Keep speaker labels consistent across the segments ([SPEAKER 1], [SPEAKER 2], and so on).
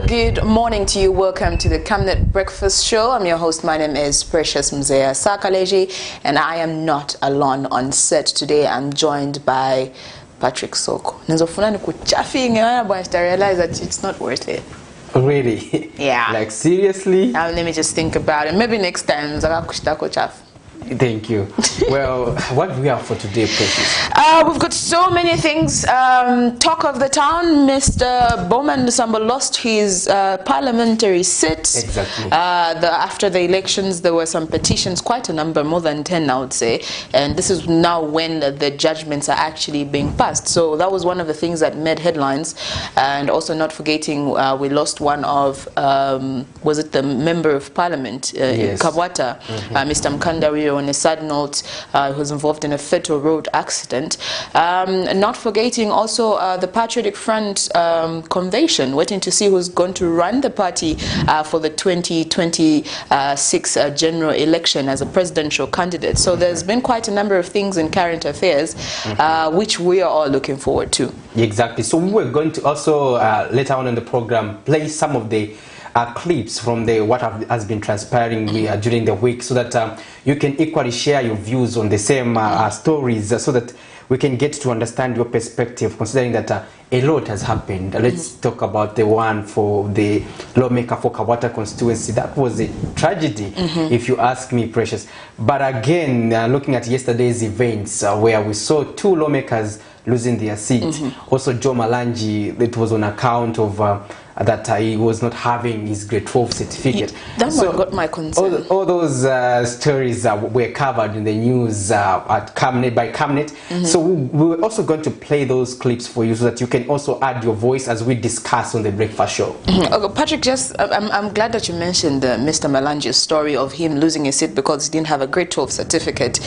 [SPEAKER 1] Good morning to you. Welcome to the Camnet Breakfast Show. I'm your host. My name is Precious Mzea Sakaleji, and I am not alone on set today. I'm joined by Patrick Soko. I realize that it's not worth it.
[SPEAKER 2] Really?
[SPEAKER 1] Yeah.
[SPEAKER 2] Like seriously?
[SPEAKER 1] Let me just think about it. Maybe next time.
[SPEAKER 2] Thank you. Well, what do we have for today, Precious?
[SPEAKER 1] We've got so many things. Talk of the town, Mr. Bowman Lusamba lost his parliamentary seat.
[SPEAKER 2] Exactly.
[SPEAKER 1] After the elections, there were some petitions, quite a number, more than 10, I would say. And this is now when the judgments are actually being passed. So that was one of the things that made headlines. And also not forgetting, we lost one of, was it the member of parliament,
[SPEAKER 2] yes.
[SPEAKER 1] Kabwata, Mr. Mkandari. On a sad note, he was involved in a fatal road accident. Not forgetting also the Patriotic Front convention, waiting to see who's going to run the party for the 2026 general election as a presidential candidate. So there's been quite a number of things in current affairs which we are all looking forward to.
[SPEAKER 2] Exactly. So we were going to also later on in the program play some of the clips from what has been transpiring during the week, so that you can equally share your views on the same stories, so that we can get to understand your perspective, considering that a lot has happened. Let's talk about the one for the lawmaker for Kabwata constituency. That was a tragedy, if you ask me, Precious. But again, looking at yesterday's events, where we saw two lawmakers losing their seat. Also, Joe Malanji, it was on account of that he was not having his grade 12 certificate.
[SPEAKER 1] That one got my concern.
[SPEAKER 2] All those stories were covered in the news at Camnet, by Camnet. So we're also going to play those clips for you, so that you can also add your voice as we discuss on the breakfast show.
[SPEAKER 1] Okay, Patrick, I'm glad that you mentioned Mr. Malanji's story of him losing his seat because he didn't have a grade 12 certificate.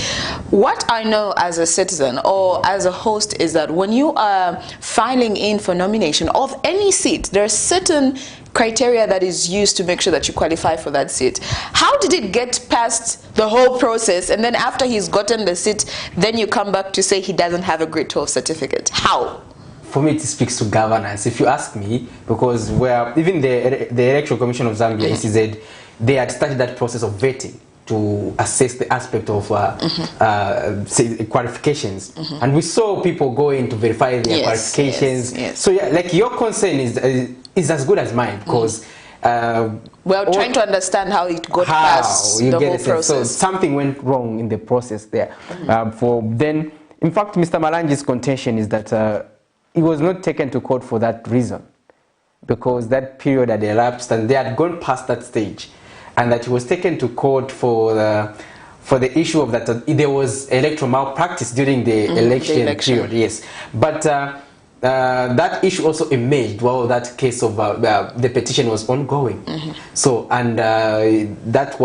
[SPEAKER 1] What I know as a citizen or as a host is that when you are filing in for nomination of any seat, there are certain criteria that is used to make sure that you qualify for that seat. How did it get past the whole process, and then after he's gotten the seat, then you come back to say he doesn't have a grade 12 certificate? How?
[SPEAKER 2] For me, it speaks to governance, if you ask me, because even the Electoral Commission of Zambia, ECZ, they had started that process of vetting to assess the aspect of say, qualifications, and we saw people going to verify their qualifications. So yeah, like your concern is as good as mine, because
[SPEAKER 1] we're trying to understand how it got past the whole process.
[SPEAKER 2] So something went wrong in the process there. In fact, Mr. Malanji's contention is that he was not taken to court for that reason, because that period had elapsed and they had gone past that stage, and that he was taken to court for the issue of that there was electoral malpractice during the election period. Yes, but that issue also emerged while that case of the petition was ongoing. So, and that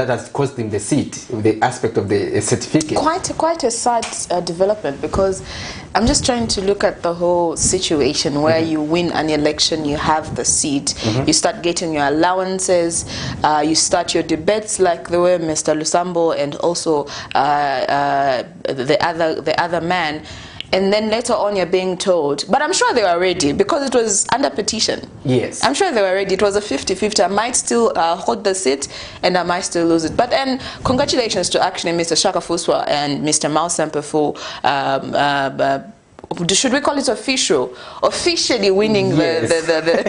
[SPEAKER 2] has cost him the seat, the aspect of the certificate.
[SPEAKER 1] Quite a sad development, because I'm just trying to look at the whole situation where you win an election, you have the seat, you start getting your allowances, you start your debates like the way Mr. Lusambo and also the other man. And then later on you're being told, but I'm sure they were ready because it was under petition.
[SPEAKER 2] Yes.
[SPEAKER 1] I'm sure they were ready. It was a 50-50. I might still hold the seat and I might still lose it. But then congratulations to actually Mr. Shaka Fuswa and Mr. Mausampe for should we call it officially winning
[SPEAKER 2] exactly.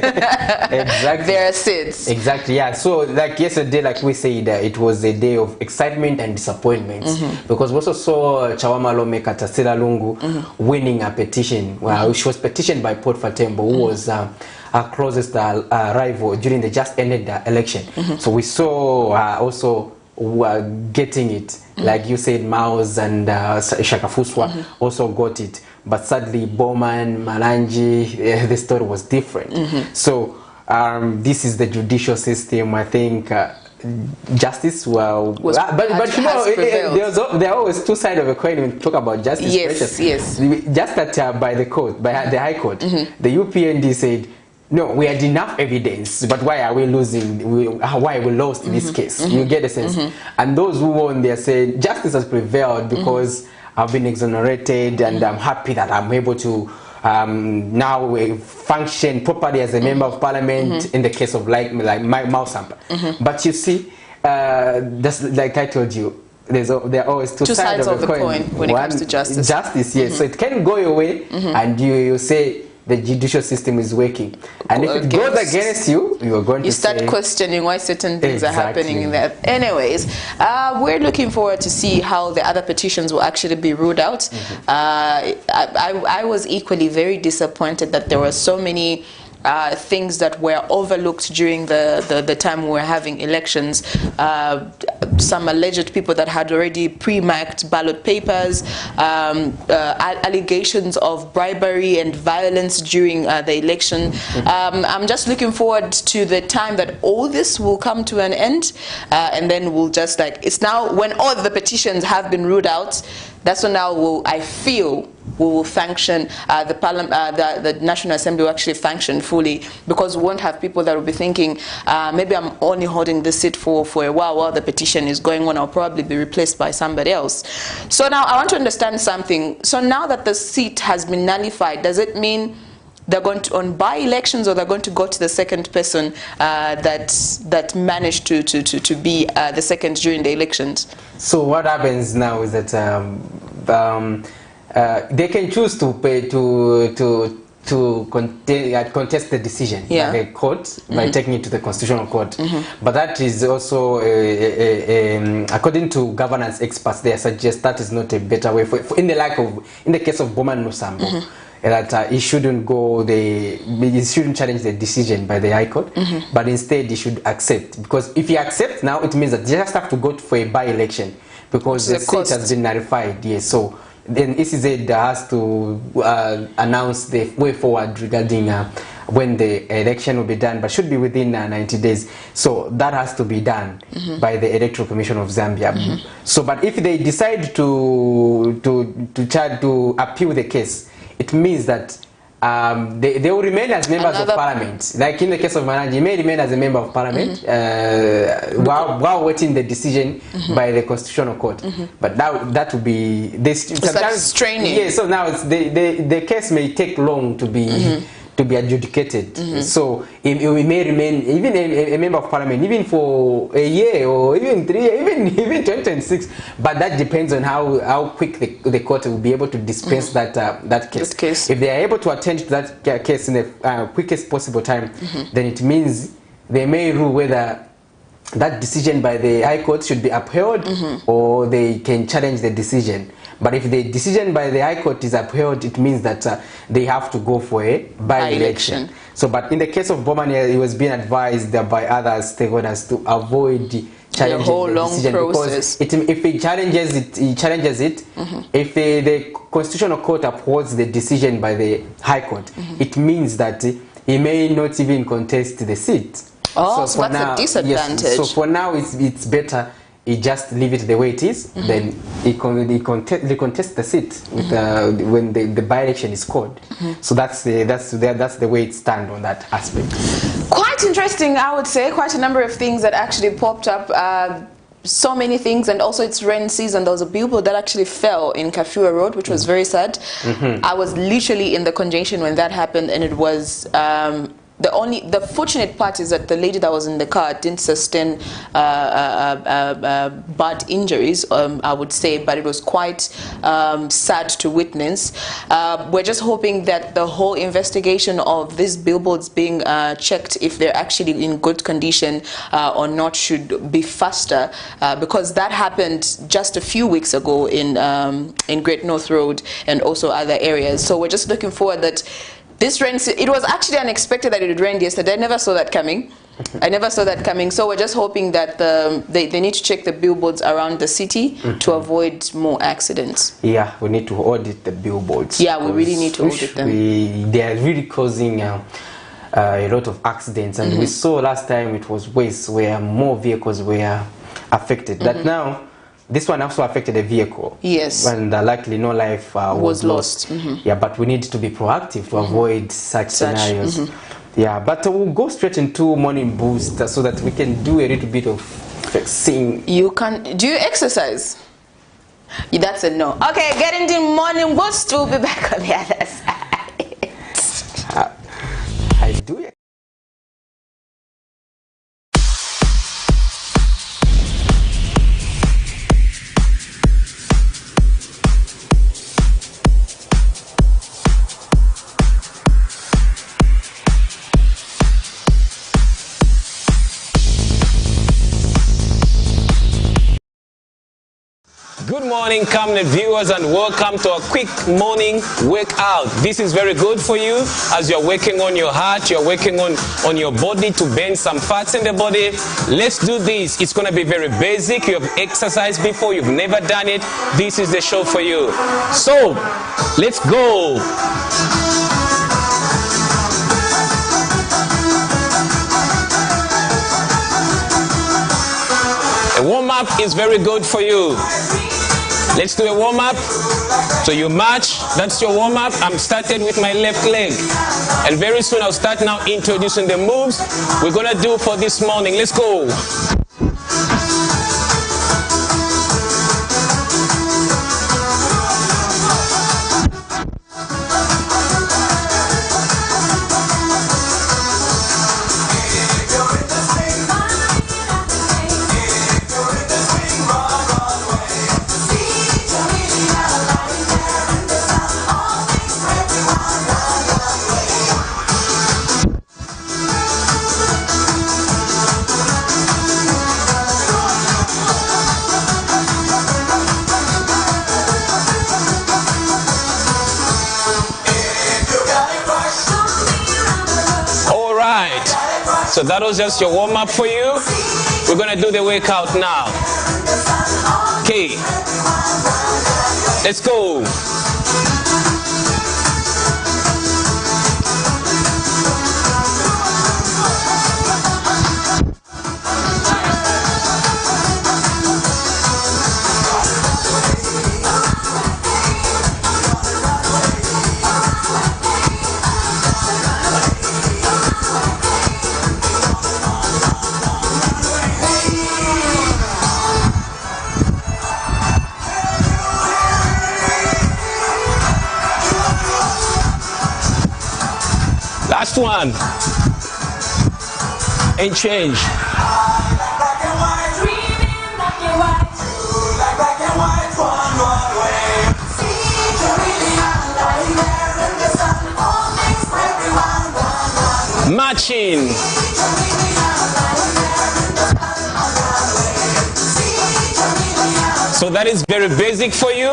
[SPEAKER 1] their seats.
[SPEAKER 2] Exactly, yeah. So like yesterday, like we said, it was a day of excitement and disappointment, because we also saw Chawama lawmaker Tasila Lungu winning a petition. Well, she was petitioned by Port Fatembo, who was our closest rival during the just ended election. So we saw also getting it, like you said, Maus and Shaka Fuswa also got it. But sadly, Bowman, Malanji, the story was different. So this is the judicial system. I think justice but you know, there are always two sides of a coin when we talk about justice.
[SPEAKER 1] Yes.
[SPEAKER 2] Just that by the High Court, the UPND said, no, we had enough evidence, but why are we losing? Why we lost in this case? You get the sense. And those who won, they said justice has prevailed because I've been exonerated, and I'm happy that I'm able to now function properly as a member of parliament in the case of like Mausampa. But you see, just like I told you, there are always two sides of the coin
[SPEAKER 1] when it comes to justice.
[SPEAKER 2] Yes. So it can go your way, and you say the judicial system is working, and if it goes against you, you are going to
[SPEAKER 1] start questioning why certain things are happening in that. Anyways, we're looking forward to see how the other petitions will actually be ruled out. I was equally very disappointed that there were so many things that were overlooked during the time we were having elections. Some alleged people that had already pre-marked ballot papers, allegations of bribery and violence during the election. I'm just looking forward to the time that all this will come to an end, and then we'll just it's now when all the petitions have been ruled out, that's when now I feel we will function, the National Assembly will actually function fully, because we won't have people that will be thinking, maybe I'm only holding this seat for a while the petition is going on, I'll probably be replaced by somebody else. So now I want to understand something. So now that the seat has been nullified, does it mean they're going to on by-elections, or they're going to go to the second person that managed to be the second during the elections?
[SPEAKER 2] So what happens now is that they can choose to pay contest the decision by the court by taking it to the Constitutional Court. But that is also, according to governance experts, they suggest that is not a better way in the case of Bowman Nusambo. That he shouldn't he shouldn't challenge the decision by the High Court, but instead he should accept. Because if he accepts now, it means that they just have to go for a by-election, because the seat has been nullified. Yes, so then ECZ has to announce the way forward regarding when the election will be done, but should be within 90 days. So that has to be done by the Electoral Commission of Zambia. So, but if they decide to appeal the case, it means that they will remain as members of parliament. Like in the case of Malanji, he may remain as a member of parliament while waiting the decision by the Constitutional Court. But that will be sometimes straining. Yeah, so now the case may take long to be adjudicated. So he may remain even a member of parliament even for a year or even 3 years, even 2026. But that depends on how quick the court will be able to dispense that case. If they are able to attend to that case in the quickest possible time, then it means they may rule whether that decision by the High Court should be upheld or they can challenge the decision. But if the decision by the High Court is upheld, it means that they have to go for a by-election. So, but in the case of Bowman, he was being advised by other stakeholders to avoid challenging the decision, because if he challenges it, if the Constitutional Court upholds the decision by the High Court, it means that he may not even contest the seat.
[SPEAKER 1] Oh, so that's a disadvantage.
[SPEAKER 2] Yes, so for now, it's better he just leave it the way it is. Then he contest the seat with when the by-election is called. So that's the way it stands on that aspect.
[SPEAKER 1] Quite interesting, I would say. Quite a number of things that actually popped up. So many things, and also it's rain season. There was a billboard that actually fell in Kafua Road, which was very sad. I was literally in the conjunction when that happened, and it was the fortunate part is that the lady that was in the car didn't sustain bad injuries, I would say, but it was quite sad to witness. We're just hoping that the whole investigation of these billboards being checked, if they're actually in good condition or not, should be faster, because that happened just a few weeks ago in Great North Road and also other areas. So we're just looking forward that this rain, it was actually unexpected that it would rain yesterday. I never saw that coming. So we're just hoping that they need to check the billboards around the city to avoid more accidents. Yeah,
[SPEAKER 2] we need to audit the billboards.
[SPEAKER 1] Yeah, we really need to audit them.
[SPEAKER 2] They are really causing a lot of accidents. And we saw last time it was waste where more vehicles were affected. That now, this one also affected a vehicle.
[SPEAKER 1] Yes.
[SPEAKER 2] And likely no life was lost. Yeah, but we need to be proactive to avoid such scenarios. Yeah, but we'll go straight into morning boost so that we can do a little bit of flexing.
[SPEAKER 1] You can. Do you exercise? That's a no. Okay, get into morning boost. We'll be back on the other side.
[SPEAKER 2] I do.
[SPEAKER 3] Good morning, Camnet viewers, and welcome to a quick morning workout. This is very good for you as you're working on your heart, you're working on your body to burn some fats in the body. Let's do this. It's going to be very basic. You have exercised before, you've never done it. This is the show for you. So, let's go. A warm-up is very good for you. Let's do a warm-up. So you march, that's your warm-up. I'm started with my left leg. And very soon I'll start now introducing the moves we're gonna do for this morning. Let's go. So that was just your warm-up for you. We're gonna do the workout now. Okay, let's go. Last one. And change. Matching. So that is very basic for you.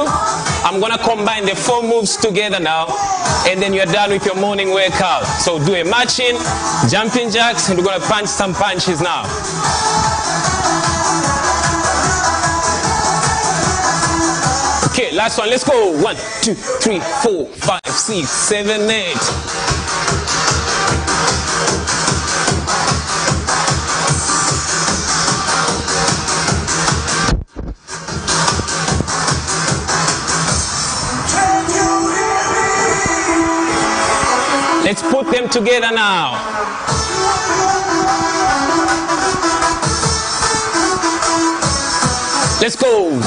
[SPEAKER 3] I'm gonna combine the 4 moves together now, and then you're done with your morning workout. So do a matching, jumping jacks, and we're gonna punch some punches now. Okay, last one, let's go. 1, 2, 3, 4, 5, 6, 7, 8. Let's put them together now. Let's go.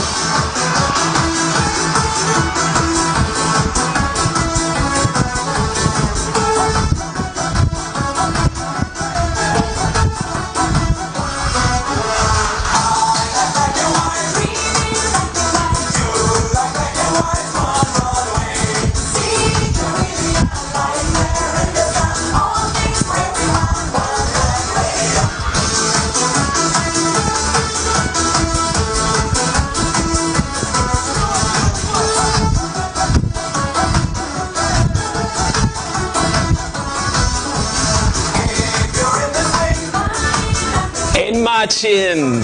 [SPEAKER 3] Marching.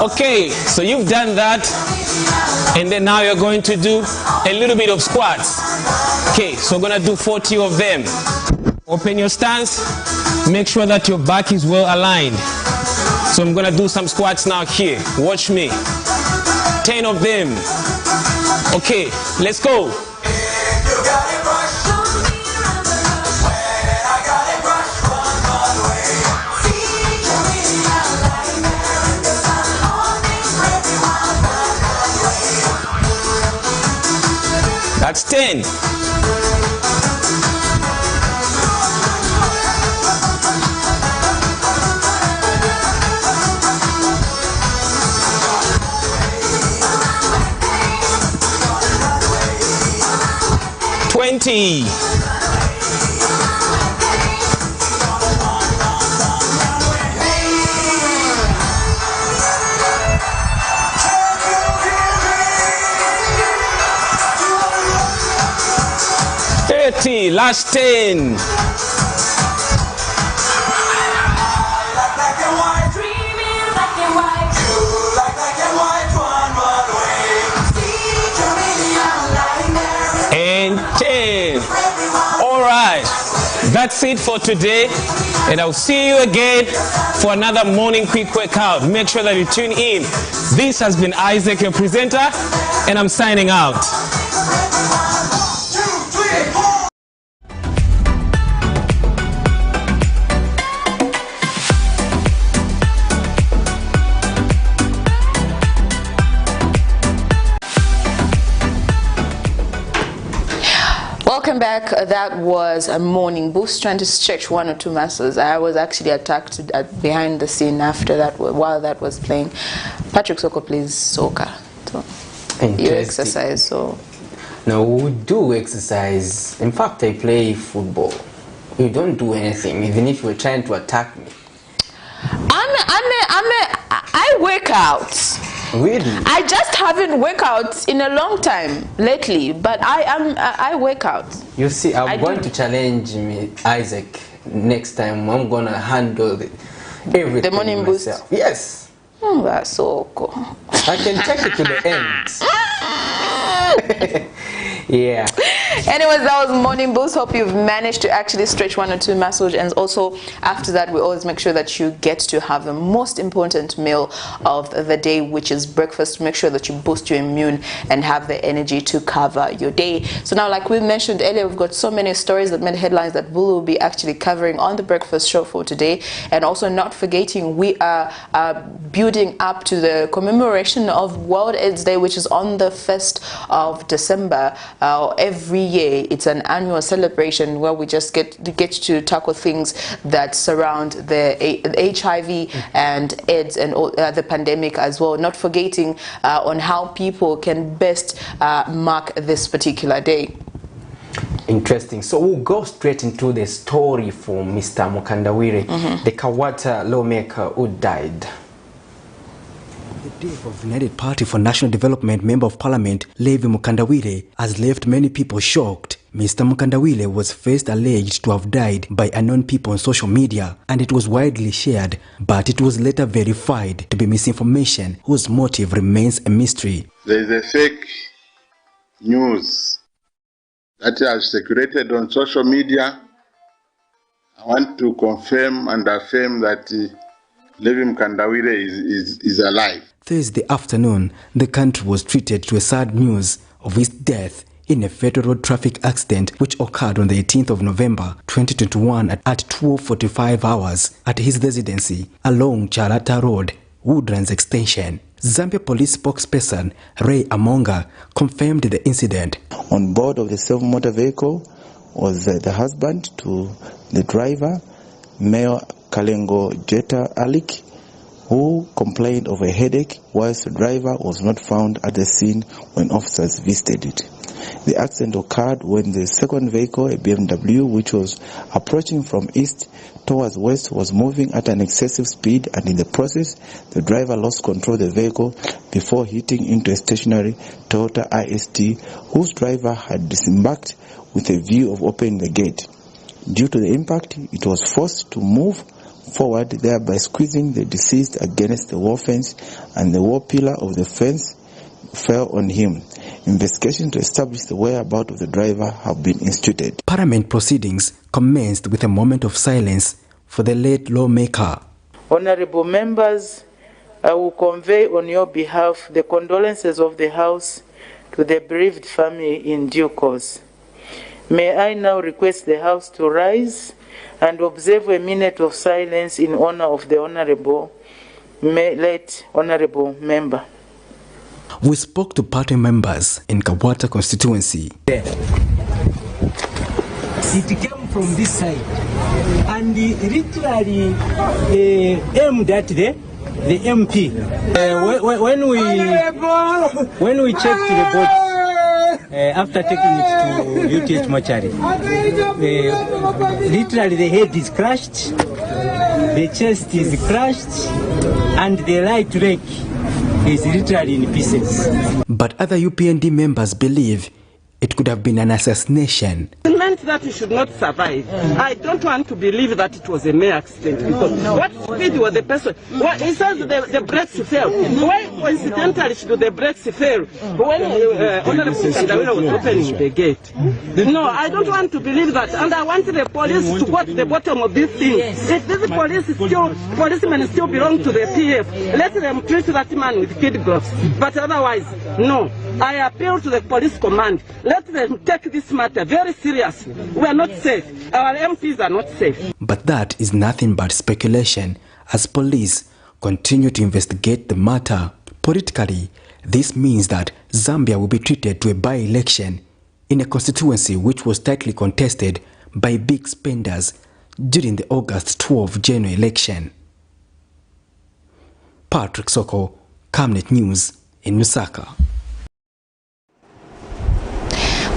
[SPEAKER 3] Okay, so you've done that, and then now you're going to do a little bit of squats. Okay, so we're gonna do 40 of them. Open your stance, make sure that your back is well aligned. So I'm gonna do some squats now here. Watch me. 10 of them. Okay, let's go. That's 10. 20. Last 10. And 10. All right, that's it for today, and I'll see you again for another morning quick workout. Make sure that you tune in. This has been Isaac, your presenter, and I'm signing out.
[SPEAKER 1] Welcome back. That was a morning boost, trying to stretch one or two muscles. I was actually attacked behind the scene after that, while that was playing. Patrick Soko plays soccer, so you exercise. So
[SPEAKER 2] no, we do exercise. In fact, I play football. You don't do anything, even if you're trying to attack me.
[SPEAKER 1] I work out.
[SPEAKER 2] Really?
[SPEAKER 1] I just haven't worked out in a long time lately, but I work out.
[SPEAKER 2] You see, I'm going to challenge me, Isaac, next time. I'm going to handle everything.
[SPEAKER 1] The morning
[SPEAKER 2] myself.
[SPEAKER 1] boost?
[SPEAKER 2] Yes.
[SPEAKER 1] Oh, that's so cool.
[SPEAKER 2] I can take it to the end. Yeah.
[SPEAKER 1] Anyways, that was morning boost. Hope you've managed to actually stretch one or two muscles, and also after that we always make sure that you get to have the most important meal of the day, which is breakfast. Make sure that you boost your immune and have the energy to cover your day. So now, like we mentioned earlier, we've got so many stories that made headlines that we will be actually covering on the breakfast show for today. And also not forgetting, we are building up to the commemoration of World AIDS Day, which is on the 1st of December. Every year it's an annual celebration where we just get to tackle things that surround the HIV and AIDS and the pandemic as well, not forgetting on how people can best mark this particular day.
[SPEAKER 2] Interesting. So we'll go straight into the story for Mr. Mukandawire, the Kawata lawmaker who died.
[SPEAKER 4] The death of the United Party for National Development Member of Parliament, Levi Mukandawire, has left many people shocked. Mr. Mukandawire was first alleged to have died by unknown people on social media, and it was widely shared, but it was later verified to be misinformation whose motive remains a mystery.
[SPEAKER 5] There is a fake news that has circulated on social media. I want to confirm and affirm that Levi Mukandawire is alive.
[SPEAKER 4] Thursday afternoon, the country was treated to a sad news of his death in a fatal road traffic accident which occurred on the 18th of November 2021 at 12:45 hours at his residency along Charata Road, Woodlands Extension. Zambia police spokesperson Ray Amonga confirmed the incident.
[SPEAKER 6] On board of the self-motor vehicle was the husband to the driver, Mayor Kalengo Jeta Alik, who complained of a headache whilst the driver was not found at the scene when officers visited it. The accident occurred when the second vehicle, a BMW, which was approaching from east towards west, was moving at an excessive speed, and in the process, the driver lost control of the vehicle before hitting into a stationary Toyota IST, whose driver had disembarked with a view of opening the gate. Due to the impact, it was forced to move forward, thereby squeezing the deceased against the wall fence, and the wall pillar of the fence fell on him. Investigations to establish the whereabouts of the driver have been instituted.
[SPEAKER 4] Parliament proceedings commenced with a moment of silence for the late lawmaker.
[SPEAKER 7] Honorable members, I will convey on your behalf the condolences of the House to the bereaved family in due course. May I now request the House to rise and observe a minute of silence in honor of the late honorable member.
[SPEAKER 4] We spoke to party members in Kawata constituency.
[SPEAKER 8] It came from this side and literally aimed at the MP. When we checked the body, after taking it to UTH mortuary. Literally the head is crushed, the chest is crushed, and the right leg is literally in pieces.
[SPEAKER 4] But other UPND members believe it could have been an assassination.
[SPEAKER 9] It meant that he should not survive. I don't want to believe that it was a mere accident. Because what speed was the person? Well, he says the brakes failed. Why coincidentally should the brakes fail when Honorable Kandawira was opening the gate? No, I don't want to believe that. And I want the police to go to the bottom of this thing. If these policemen still belong to the PF, let them treat that man with kid gloves. But otherwise, no. I appeal to the police command. Let them take this matter very seriously. We are not safe. Our MPs are not safe.
[SPEAKER 4] But that is nothing but speculation as police continue to investigate the matter. Politically, this means that Zambia will be treated to a by-election in a constituency which was tightly contested by big spenders during the August 12 general election. Patrick Soko, Camnet News in Lusaka.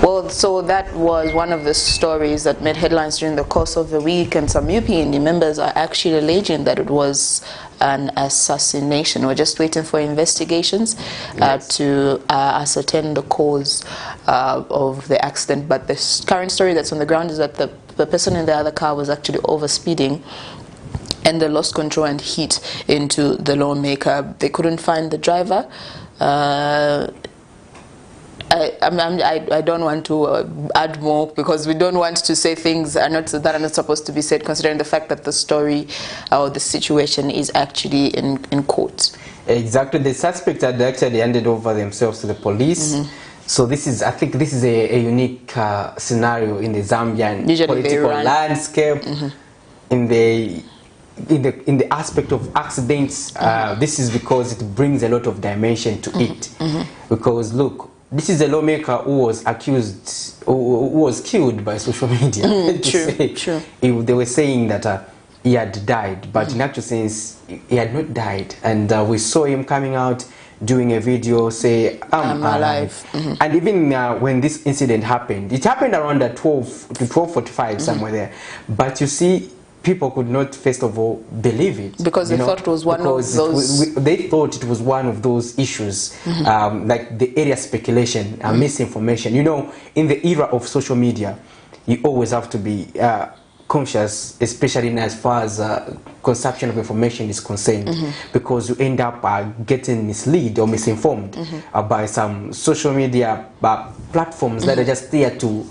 [SPEAKER 1] Well, so that was one of the stories that made headlines during the course of the week, and some UPND members are actually alleging that it was an assassination. We're just waiting for investigations to ascertain the cause of the accident. But the current story that's on the ground is that the person in the other car was actually overspeeding, and they lost control and hit into the lawmaker. They couldn't find the driver. I don't want to add more because we don't want to say things that are not supposed to be said, considering the fact that the story or the situation is actually in court. Exactly. The suspects had actually handed over themselves to the police. So this is, I think this is a unique scenario in the Zambian political landscape. In the aspect of accidents, this is because it brings a lot of dimension to it. Because look, this is a lawmaker who was accused, who was killed by social media. True. They were saying that he had died, but in actual sense, he had not died. And we saw him coming out doing a video, say, I'm alive. And even when this incident happened, it happened around 12 to 12:45, somewhere there. But you see, people could not, first of all, believe it. Because they thought it was one of those... They thought it was one of those issues, like the area speculation, misinformation. You know, in the era of social media, you always have to be conscious, especially as far as consumption of information is concerned, because you end up getting misled or misinformed by some social media platforms that are just there to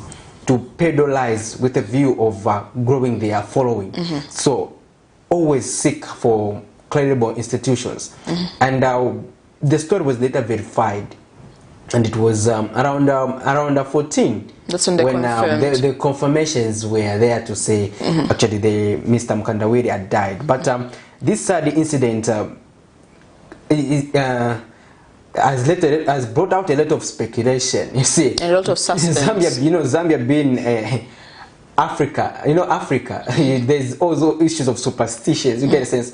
[SPEAKER 1] pedalize with a view of growing their following. So always seek for credible institutions. And the story was later verified, and it was around 14. That's when the confirmations were there to say actually Mr. Mkandawiri had died. But this the incident has brought out a lot of speculation, you see. A lot of suspense. Zambia being Africa, Africa, there's also issues of superstitions. You get a sense,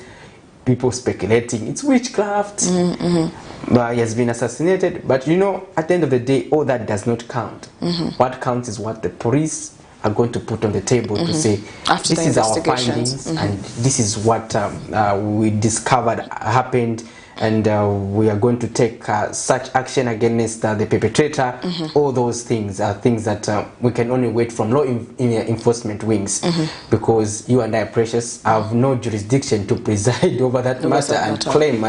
[SPEAKER 1] people speculating, it's witchcraft, he has been assassinated. But at the end of the day, all that does not count. What counts is what the police are going to put on the table to say, this is our findings, and this is what we discovered happened. And we are going to take such action against the perpetrator. All those things are things that we can only wait from law enforcement wings, because you and I, Precious, have no jurisdiction to preside over that matter and claim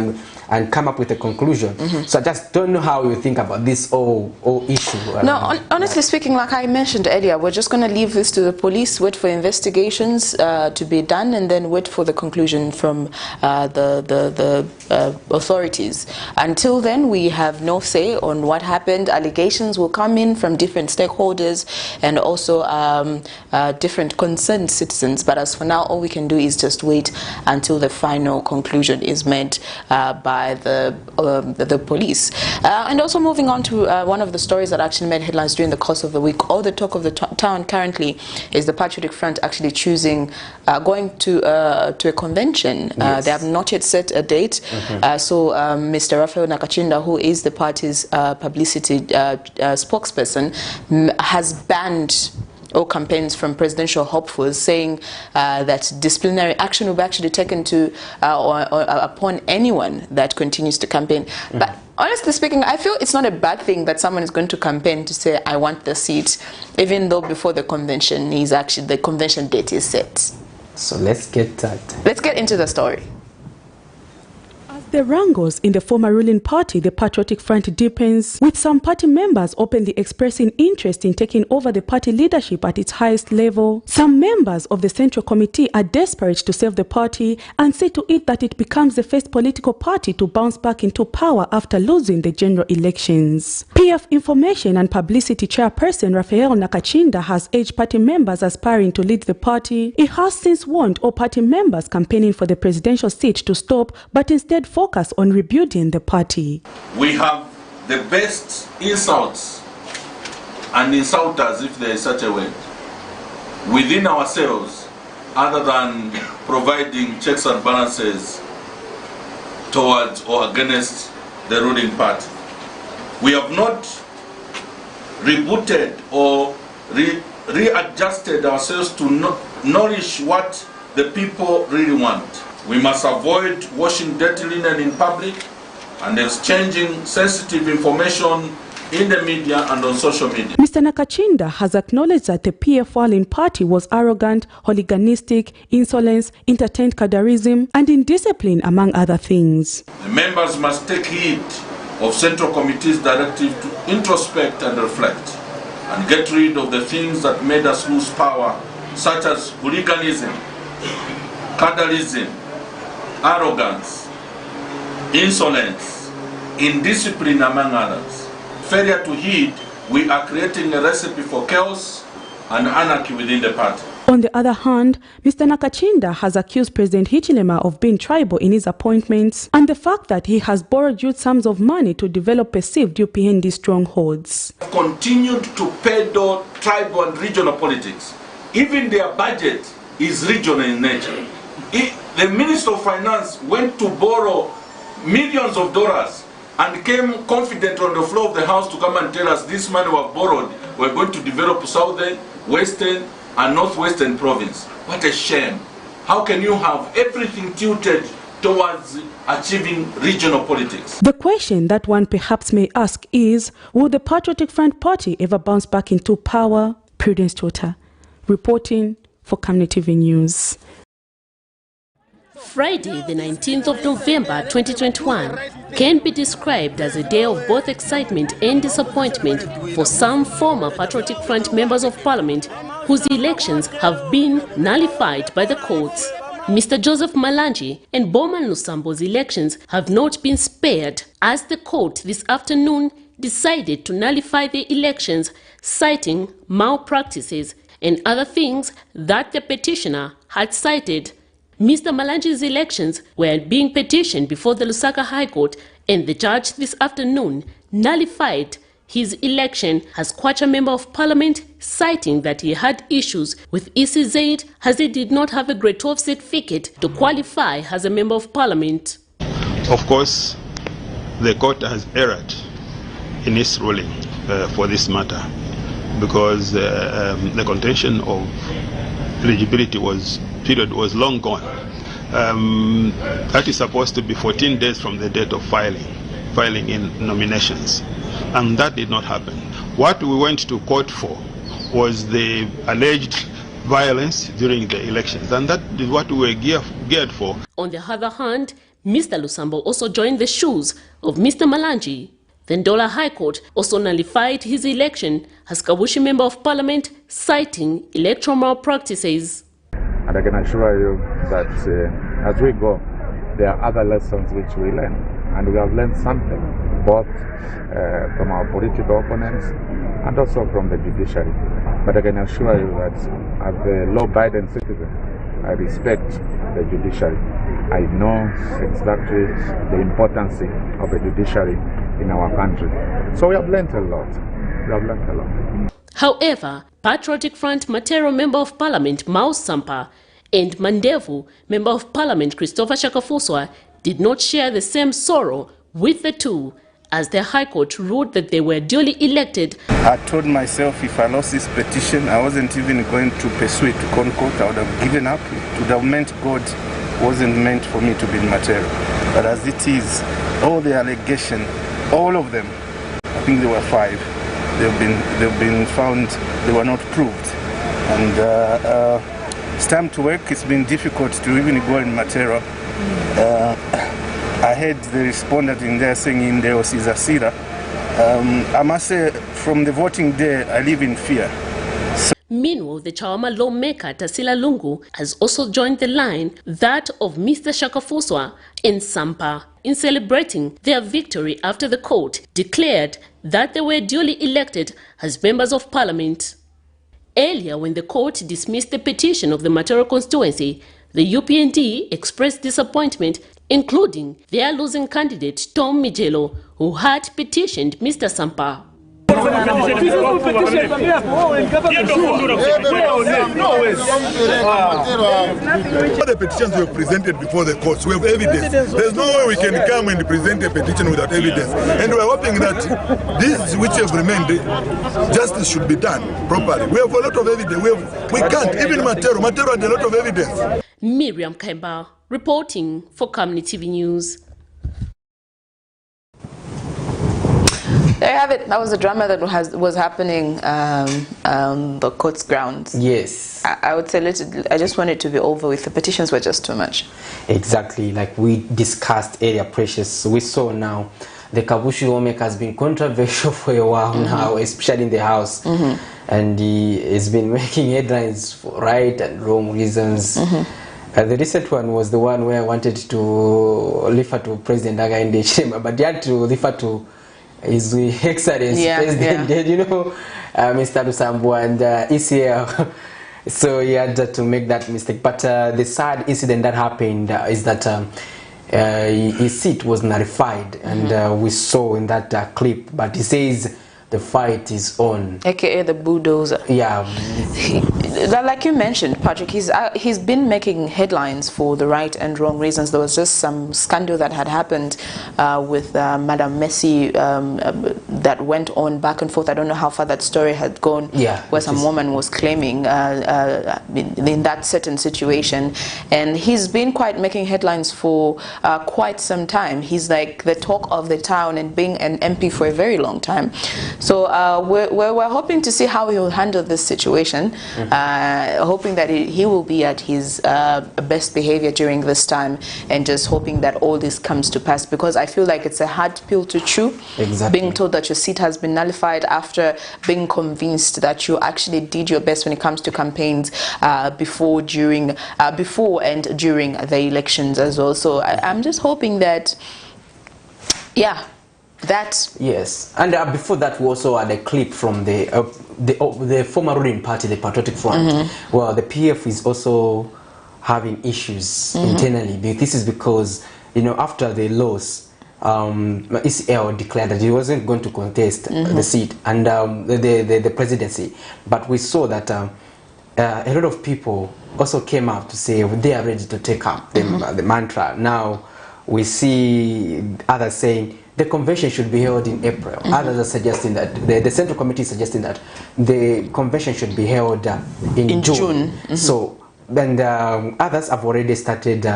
[SPEAKER 1] and come up with a conclusion. So I just don't know how you think about this whole issue. No, honestly speaking, like I mentioned earlier, we're just going to leave this to the police, wait for investigations to be done, and then wait for the conclusion from the authorities. Until then, we have no say on what happened. Allegations will come in from different stakeholders and also different concerned citizens. But as for now, all we can do is just wait until the final conclusion is made by the police. And also moving on to one of the stories that actually made headlines during the course of the week. All the talk of the town currently is the Patriotic Front actually choosing going to a convention. They have not yet set a date. saw Mr. Raphael Nakachinda, who is the party's publicity spokesperson, has banned all campaigns from presidential hopefuls, saying that disciplinary action will be actually taken to or upon anyone that continues to campaign. But honestly speaking, I feel it's not a bad thing that someone is going to campaign to say, I want the seat, even though before the convention the convention date is set.
[SPEAKER 2] So let's get
[SPEAKER 1] into the story.
[SPEAKER 10] The wrangles in the former ruling party, the Patriotic Front, deepens, with some party members openly expressing interest in taking over the party leadership at its highest level. Some members of the Central Committee are desperate to save the party and see to it that it becomes the first political party to bounce back into power after losing the general elections. PF Information and Publicity Chairperson Raphael Nakachinda has urged party members aspiring to lead the party. He has since warned all party members campaigning for the presidential seat to stop, but instead focus on rebuilding the party.
[SPEAKER 11] We have the best insults and insulters, if there is such a word, within ourselves, other than providing checks and balances towards or against the ruling party. We have not rebooted or readjusted ourselves to nourish what the people really want. We must avoid washing dirty linen in public and exchanging sensitive information in the media and on social media.
[SPEAKER 10] Mr. Nakachinda has acknowledged that the PF ruling party was arrogant, hooliganistic, insolence, entertained cadreism, and indiscipline, among other things.
[SPEAKER 11] The members must take heed of Central Committee's directive to introspect and reflect and get rid of the things that made us lose power, such as hooliganism, cadreism, arrogance, insolence, indiscipline, among others. Failure to heed, we are creating a recipe for chaos and anarchy within the party.
[SPEAKER 10] On the other hand, Mr. Nakachinda has accused President Hichilema of being tribal in his appointments and the fact that he has borrowed huge sums of money to develop perceived UPND strongholds.
[SPEAKER 11] Continued to peddle tribal and regional politics. Even their budget is regional in nature. The Minister of Finance went to borrow millions of dollars and came confident on the floor of the House to come and tell us this money we have borrowed, we're going to develop Southern, Western, and Northwestern province. What a shame. How can you have everything tilted towards achieving regional politics?
[SPEAKER 10] The question that one perhaps may ask is, will the Patriotic Front Party ever bounce back into power? Prudence Tota, reporting for Camnet TV News.
[SPEAKER 12] Friday, the 19th of November 2021, can be described as a day of both excitement and disappointment for some former Patriotic Front members of Parliament whose elections have been nullified by the courts. Mr. Joseph Malanji and Bowman Lusambo's elections have not been spared, as the court this afternoon decided to nullify the elections, citing malpractices and other things that the petitioner had cited. Mr. Malanji's elections were being petitioned before the Lusaka High Court, and the judge this afternoon nullified his election as Kwacha Member of Parliament, citing that he had issues with ECZ as he did not have a grade 12 certificate to qualify as a Member of Parliament.
[SPEAKER 13] Of course, the court has erred in its ruling for this matter, because the contention of eligibility period was long gone. That is supposed to be 14 days from the date of filing in nominations, and that did not happen. What we went to court for was the alleged violence during the elections, and that is what we were geared for.
[SPEAKER 12] On the other hand, Mr. Lusambo also joined the shoes of Mr. Malanji. The Ndola High Court also nullified his election as Kabushi Member of Parliament, citing electoral malpractices.
[SPEAKER 14] And I can assure you that as we go, there are other lessons which we learn. And we have learned something, both from our political opponents and also from the judiciary. But I can assure you that as a law-abiding citizen, I respect the judiciary. I know exactly the importance of the judiciary in our country. So we have learned a lot.
[SPEAKER 12] However, Patriotic Front Matero Member of Parliament Mao Sampa and Mandevu Member of Parliament Christopher Shakafuswa did not share the same sorrow with the two, as the High Court ruled that they were duly elected.
[SPEAKER 15] I told myself if I lost this petition, I wasn't even going to pursue it to court. I would have given up. It would have meant God wasn't meant for me to be in material. But as it is, all the allegations, all of them, I think there were 5, they've been found they were not proved. And it's time to work. It's been difficult to even go in material. I heard the respondent in there saying in there was Sira. I must say, from the voting day, I live in fear.
[SPEAKER 12] Meanwhile, the Chawama lawmaker Tasila Lungu has also joined the line, that of Mr. Shakafuswa in Sampa, in celebrating their victory after the court declared that they were duly elected as members of parliament. Earlier, when the court dismissed the petition of the Matero constituency, the UPND expressed disappointment, including their losing candidate Tom Mijelo, who had petitioned Mr. Sampa.
[SPEAKER 16] The petitions we have presented before the courts, we have evidence. There's no way we can come and present a petition without evidence. And we're hoping that these which have remained, justice should be done properly. We have a lot of evidence. We can't, even Matero had a lot of evidence.
[SPEAKER 12] Miriam Kemba, reporting for Camnet TV News.
[SPEAKER 1] There you have it. That was the drama that was happening the court's grounds.
[SPEAKER 2] Yes.
[SPEAKER 1] I would say I just want it to be over with. The petitions were just too much.
[SPEAKER 2] Exactly. Like we discussed earlier, Precious. We saw now the Kabushi lawmaker has been controversial for a while now, especially in the House. And he has been making headlines for right and wrong reasons. The recent one was the one where I wanted to refer to President Hakainde Hichilema, but he had to refer to His Excellency President, you know, Mr. Lusambo and ECL. So he had to make that mistake. But the sad incident that happened is that his seat was nullified, and we saw in that clip. But he says the fight is on.
[SPEAKER 1] AKA the bulldozer.
[SPEAKER 2] Yeah.
[SPEAKER 1] Like you mentioned, Patrick, he's been making headlines for the right and wrong reasons. There was just some scandal that had happened with Madam Messi that went on back and forth. I don't know how far that story had gone, where some woman was claiming in that certain situation. And he's been making headlines for quite some time. He's like the talk of the town and being an MP for a very long time. So we're hoping to see how he will handle this situation. Hoping that he will be at his best behavior during this time, and just hoping that all this comes to pass, because I feel like it's a hard pill to chew.
[SPEAKER 2] Exactly.
[SPEAKER 1] Being told that your seat has been nullified after being convinced that you actually did your best when it comes to campaigns before and during the elections as well. So I'm just hoping that,
[SPEAKER 2] yes. And before that, we also had a clip from the former ruling party, the Patriotic Front. Well, the PF is also having issues internally. This is because, you know, after the loss, ECL declared that he wasn't going to contest the seat and the presidency. But we saw that a lot of people also came up to say they are ready to take up the mantra. Now we see others saying the convention should be held in April. Others are suggesting that, the Central Committee is suggesting that the convention should be held in June. So, and others have already started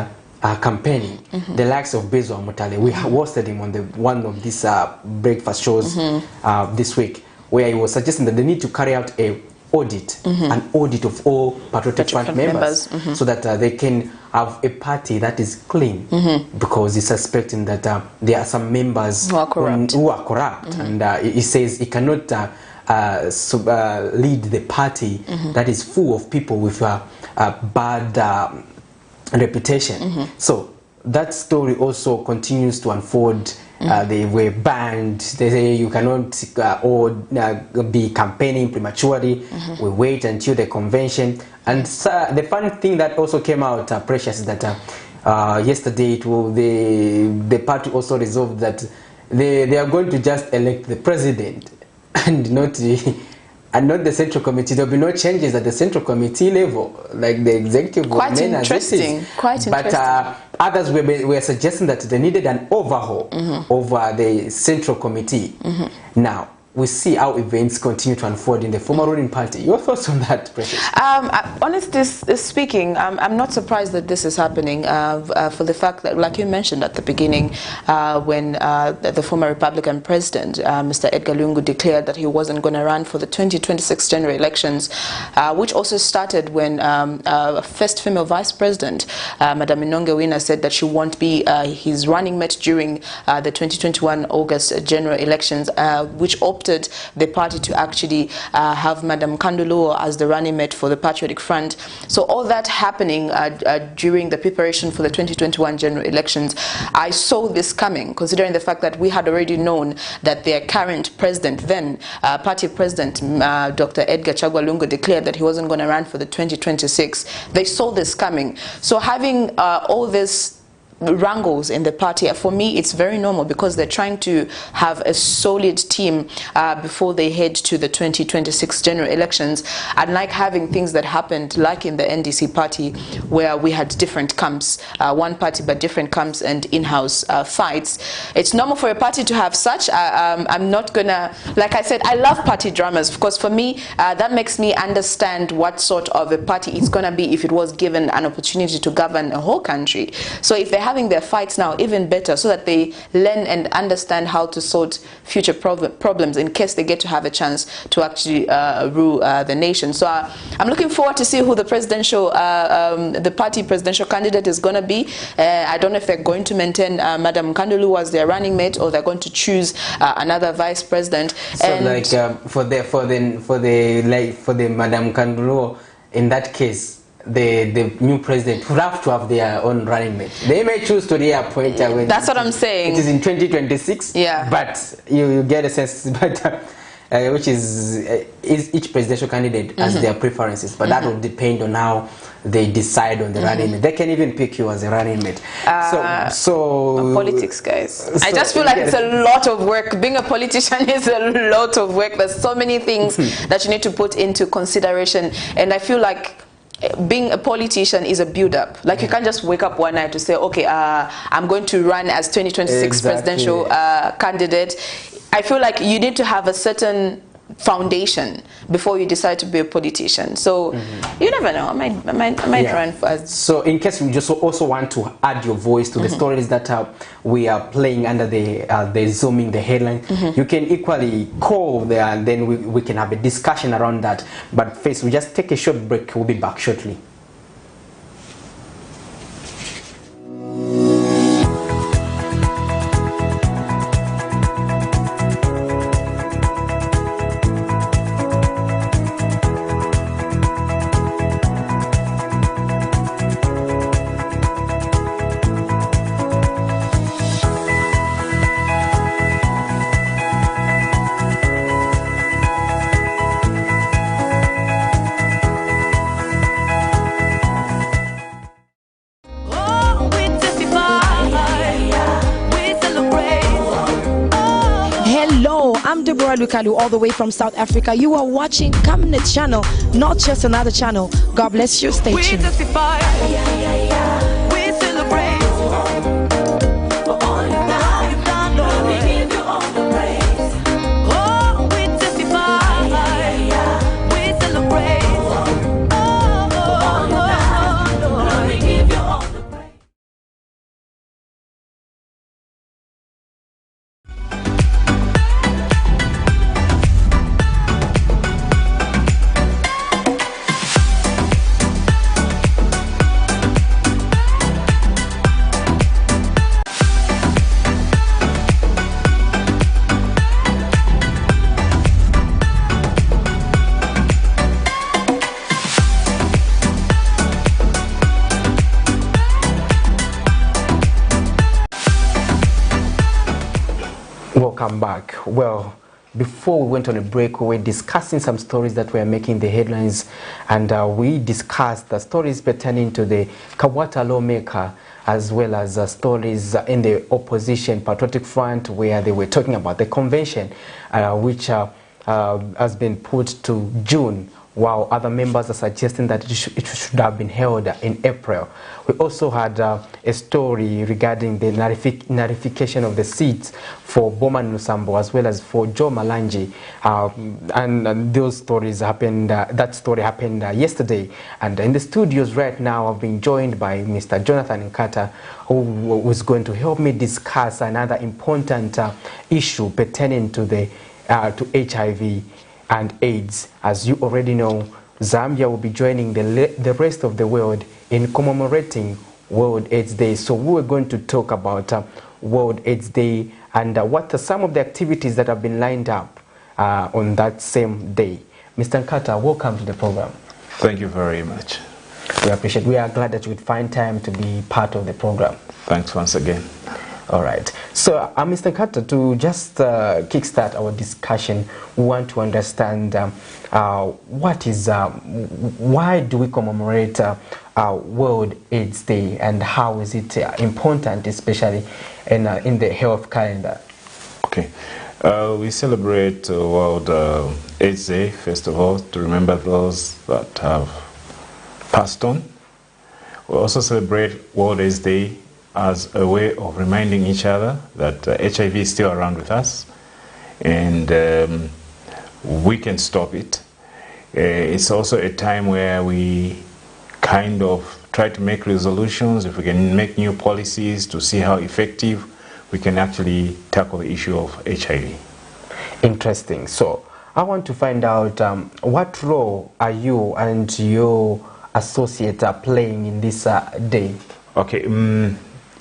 [SPEAKER 2] campaigning. The likes of Bezo Mutale, we hosted him on one of these breakfast shows this week, where he was suggesting that they need to carry out an audit of all Patriotic Front members, so that they can have a party that is clean, because he's suspecting that there are some members who are corrupt, and he says he cannot lead the party that is full of people with bad reputation. So that story also continues to unfold. They were banned. They say you cannot be campaigning prematurely. We wait until the convention. And the fun thing that also came out, Precious, is that yesterday the party also resolved that they are going to just elect the president and not And not the Central Committee. There will be no changes at the Central Committee level, like the executive.
[SPEAKER 1] Quite interesting. Quite interesting.
[SPEAKER 2] But others were suggesting that they needed an overhaul over the Central Committee. Now, we see how events continue to unfold in the former ruling party. Your thoughts on that, Precious?
[SPEAKER 1] Honestly speaking, I'm not surprised that this is happening for the fact that, like you mentioned at the beginning, when the former Republican president, Mr. Edgar Lungu, declared that he wasn't going to run for the 2026 general elections, which also started when first female vice president, Madam Inonge Wina, said that she won't be his running mate during the 2021 August general elections, which opted the party to actually have Madam Kanduluo as the running mate for the Patriotic Front. So all that happening during the preparation for the 2021 general elections, I saw this coming, considering the fact that we had already known that their current president, then party president, Dr. Edgar Chagwa Lungu, declared that he wasn't going to run for the 2026. They saw this coming. So having all this wrangles in the party, for me it's very normal, because they're trying to have a solid team before they head to the 2026 general elections, unlike having things that happened like in the NDC party, where we had different camps, one party but different camps and in-house fights. It's normal for a party to have such. I'm not gonna, like I said, I love party dramas, because for me that makes me understand what sort of a party it's gonna be if it was given an opportunity to govern a whole country. So if they have having their fights now, even better, so that they learn and understand how to sort future problems in case they get to have a chance to actually rule the nation. So I'm looking forward to see who the presidential, the party presidential candidate is going to be. I don't know if they're going to maintain Madam Kandulu as their running mate, or they're going to choose another vice president.
[SPEAKER 2] So, and like for the Madam Kandulu, in that case, the new president would have to have their own running mate. They may choose to reappoint her when
[SPEAKER 1] that's what I'm saying.
[SPEAKER 2] It is in 2026.
[SPEAKER 1] Yeah.
[SPEAKER 2] But you get a sense, but which is each presidential candidate has their preferences, but that will depend on how they decide on the running mate. They can even pick you as a running mate. So
[SPEAKER 1] politics, guys. So I just feel like it's a lot of work. Being a politician is a lot of work. There's so many things that you need to put into consideration, and I feel like being a politician is a build-up. Like you can't just wake up one night to say, okay, I'm going to run as 2026 presidential candidate. I feel like you need to have a certain foundation before you decide to be a politician. So you never know. I might run for.
[SPEAKER 2] So in case we just also want to add your voice to the stories that we are playing under the zooming the headline, you can equally call there, and then we can have a discussion around that. But first, we just take a short break. We'll be back shortly.
[SPEAKER 17] Lukalu, all the way from South Africa. You are watching Camnet channel, not just another channel. God bless you. Stay tuned. We celebrate.
[SPEAKER 2] Welcome back. Well, before we went on a break, we were discussing some stories that were making the headlines, and we discussed the stories pertaining to the Kawata lawmaker, as well as stories in the opposition Patriotic Front, where they were talking about the convention, which has been put to June, while other members are suggesting that it should have been held in April. We also had a story regarding the nullification of the seats for Bowman Lusambo as well as for Joe Malanje, and those stories happened. That story happened yesterday, and in the studios right now I've been joined by Mr. Jonathan Nkata, who was going to help me discuss another important issue pertaining to the to HIV and AIDS. As you already know, Zambia will be joining the rest of the world in commemorating World AIDS Day. So we're going to talk about World AIDS Day and what are some of the activities that have been lined up on that same day. Mr. Nkata, welcome to the program.
[SPEAKER 18] Thank you very much.
[SPEAKER 2] We appreciate. We are glad that you would find time to be part of the program.
[SPEAKER 18] Thanks once again.
[SPEAKER 2] All right. So, Mr. Nkata, to just kickstart our discussion, we want to understand what is, why do we commemorate World AIDS Day, and how is it important, especially in the health calendar?
[SPEAKER 18] Okay. We celebrate World AIDS Day, first of all, to remember those that have passed on. We also celebrate World AIDS Day as a way of reminding each other that HIV is still around with us, and we can stop it. It's also a time where we kind of try to make resolutions, if we can make new policies to see how effective we can actually tackle the issue of HIV.
[SPEAKER 2] Interesting. So I want to find out what role are you and your associate are playing in this day?
[SPEAKER 18] Okay.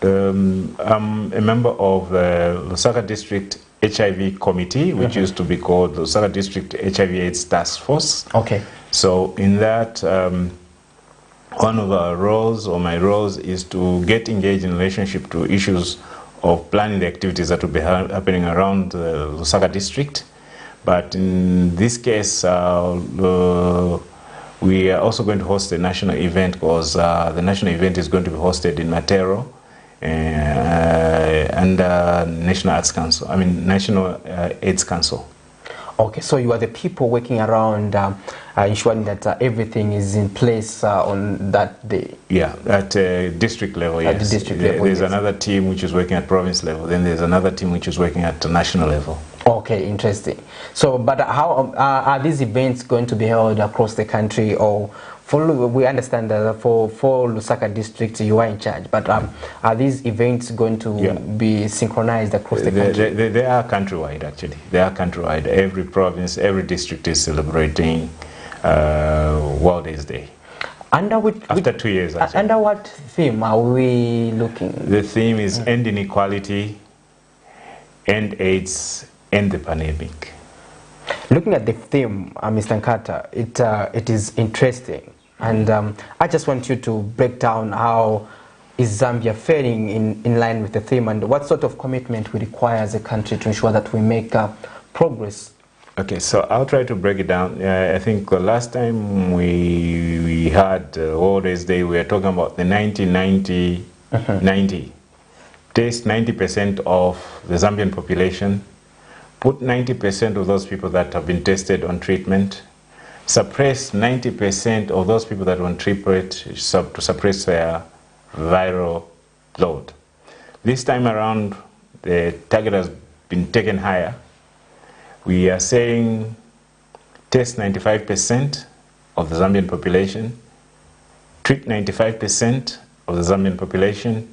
[SPEAKER 18] I'm a member of the Lusaka District HIV Committee, which used to be called the Lusaka District HIV/AIDS Task Force.
[SPEAKER 2] Okay.
[SPEAKER 18] So in that, one of our roles, or my roles, is to get engaged in relationship to issues of planning the activities that will be happening around the Lusaka District. But in this case, we are also going to host a national event, because the national event is going to be hosted in Matero, and National Arts Council, National AIDS Council.
[SPEAKER 2] Okay, so you are the people working around ensuring that everything is in place on that day?
[SPEAKER 18] Yeah, at district level, yes.
[SPEAKER 2] At the district level,
[SPEAKER 18] there's
[SPEAKER 2] yes.
[SPEAKER 18] another team which is working at province level, then there's another team which is working at the national level.
[SPEAKER 2] Okay, interesting. So, but how are these events going to be held across the country, or we understand that for Lusaka District you are in charge, but are these events going to be synchronized across the country?
[SPEAKER 18] They are countrywide, actually. They are countrywide. Every province, every district is celebrating World AIDS Day. After 2 years, actually.
[SPEAKER 2] Under what theme are we looking?
[SPEAKER 18] The theme is End Inequality, End AIDS, End the Pandemic.
[SPEAKER 2] Looking at the theme, Mr. Nkata, it is interesting. And I just want you to break down how is Zambia faring in line with the theme, and what sort of commitment we require as a country to ensure that we make progress.
[SPEAKER 18] Okay, so I'll try to break it down. I think the last time we had World AIDS Day, we were talking about the 90. Test 90% of the Zambian population, put 90% of those people that have been tested on treatment, suppress 90% of those people that were on treatment to suppress their viral load. This time around, the target has been taken higher. We are saying test 95% of the Zambian population, treat 95% of the Zambian population,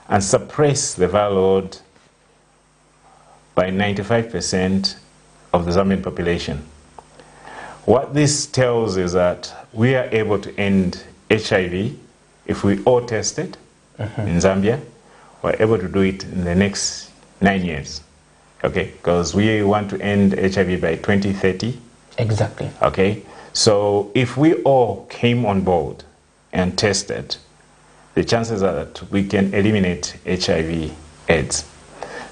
[SPEAKER 18] and suppress the viral load by 95% of the Zambian population. What this tells is that we are able to end HIV if we all test it in Zambia. We're able to do it in the next 9 years. Okay, because we want to end HIV by 2030.
[SPEAKER 2] Exactly.
[SPEAKER 18] Okay, so if we all came on board and tested, the chances are that we can eliminate HIV/AIDS.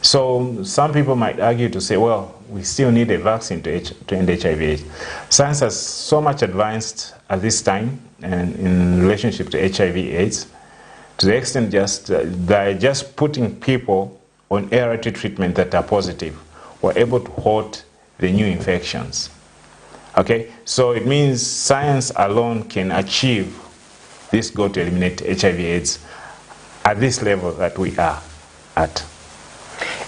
[SPEAKER 18] So some people might argue to say, well, we still need a vaccine to end HIV/AIDS. Science has so much advanced at this time, and in relationship to HIV/AIDS, to the extent they're just putting people on ART treatment that are positive. We're able to halt the new infections. Okay, so it means science alone can achieve this goal to eliminate HIV/AIDS at this level that we are at.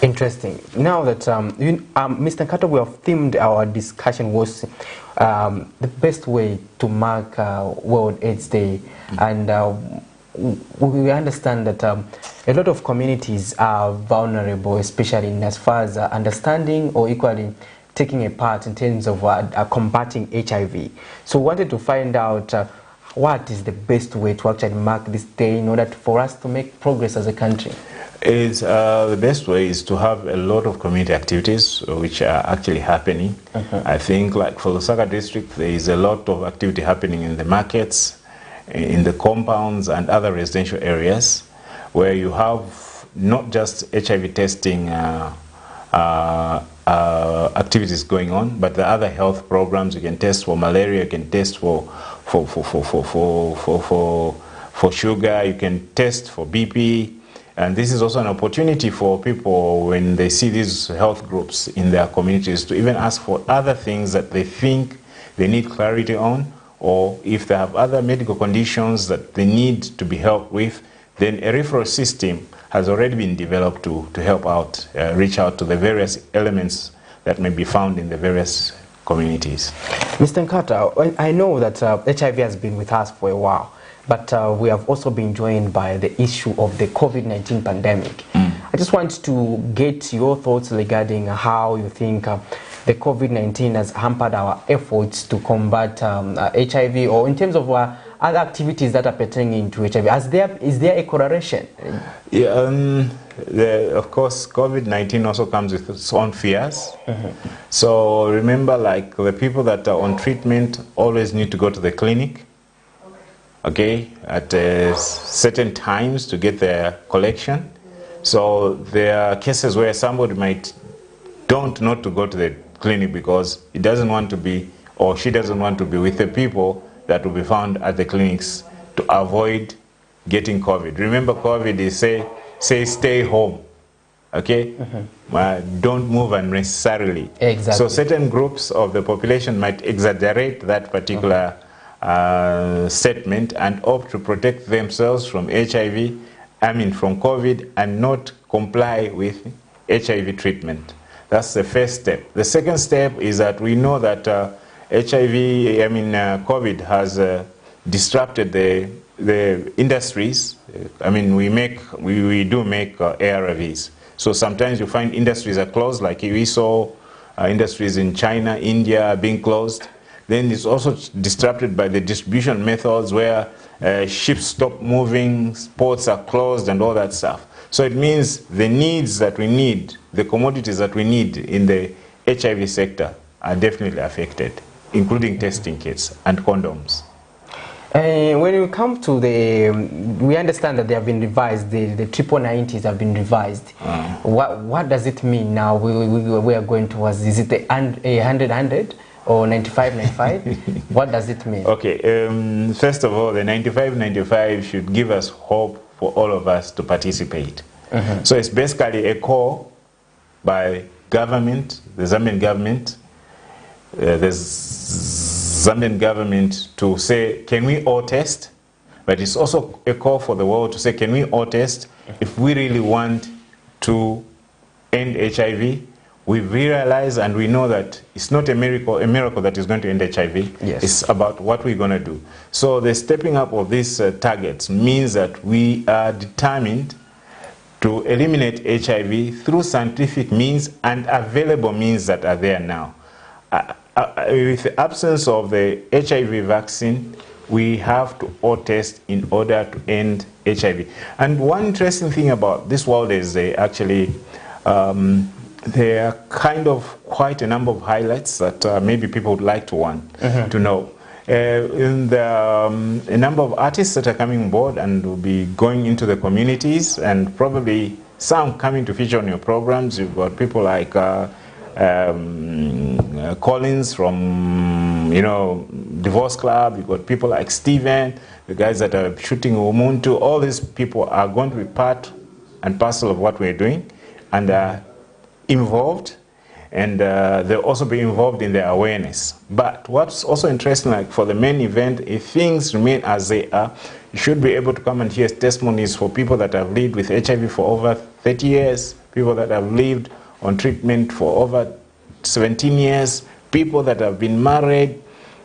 [SPEAKER 2] Interesting. Now that Mr. Nkato, we have themed our discussion was the best way to mark World AIDS Day, and we understand that a lot of communities are vulnerable, especially in as far as understanding or equally taking a part in terms of combating HIV. So we wanted to find out what is the best way to actually mark this day in order for us to make progress as a country.
[SPEAKER 18] The best way is to have a lot of community activities which are actually happening. I think like for Lusaka district, there is a lot of activity happening in the markets, in the compounds and other residential areas where you have not just HIV testing activities going on, but the other health programs. You can test for malaria, you can test for sugar, you can test for BP. And this is also an opportunity for people when they see these health groups in their communities to even ask for other things that they think they need clarity on, or if they have other medical conditions that they need to be helped with, then a referral system has already been developed to help out, reach out to the various elements that may be found in the various communities.
[SPEAKER 2] Mr. Nkato, I know that HIV has been with us for a while, but we have also been joined by the issue of the COVID-19 pandemic. I just want to get your thoughts regarding how you think the COVID-19 has hampered our efforts to combat HIV, or in terms of other activities that are pertaining to HIV. Is there a correlation?
[SPEAKER 18] Yeah, of course, COVID-19 also comes with its own fears. So remember, like the people that are on treatment always need to go to the clinic, okay, at certain times to get their collection. So there are cases where somebody might don't not to go to the clinic because he doesn't want to be, or she doesn't want to be with the people that will be found at the clinics to avoid getting COVID. Remember, COVID is say stay home, okay? Don't move unnecessarily.
[SPEAKER 2] Exactly.
[SPEAKER 18] So certain groups of the population might exaggerate that particular statement and opt to protect themselves from HIV, from COVID, and not comply with HIV treatment. That's the first step. The second step is that we know that COVID has disrupted the industries. We do make ARVs. So sometimes you find industries are closed, like we saw industries in China, India being closed. Then it's also disrupted by the distribution methods where ships stop moving, ports are closed and all that stuff. So it means the needs that we need, the commodities that we need in the HIV sector are definitely affected, including testing kits and condoms.
[SPEAKER 2] When we come to we understand that they have been revised, the triple 90s have been revised. What does it mean now? We are going towards, is it a 100 or 95-95? What does it mean?
[SPEAKER 18] Okay, first of all, the 95-95 should give us hope for all of us to participate. So it's basically a call by government, the Zambian government, to say, can we all test? But it's also a call for the world to say, can we all test if we really want to end HIV? We realize and we know that it's not a miracle that is going to end HIV.
[SPEAKER 2] Yes.
[SPEAKER 18] It's about what we're going to do. So the stepping up of these targets means that we are determined to eliminate HIV through scientific means and available means that are there now. With the absence of the HIV vaccine, we have to all test in order to end HIV. And one interesting thing about this world is actually there are kind of quite a number of highlights that maybe people would like to know. A number of artists that are coming on board and will be going into the communities, and probably some coming to feature on your programs. You've got people like Collins from Divorce Club. You've got people like Steven, the guys that are shooting Umuntu. All these people are going to be part and parcel of what we're doing and are involved. and they'll also be involved in the awareness. But what's also interesting, like for the main event, if things remain as they are, you should be able to come and hear testimonies for people that have lived with HIV for over 30 years, people that have lived on treatment for over 17 years, people that have been married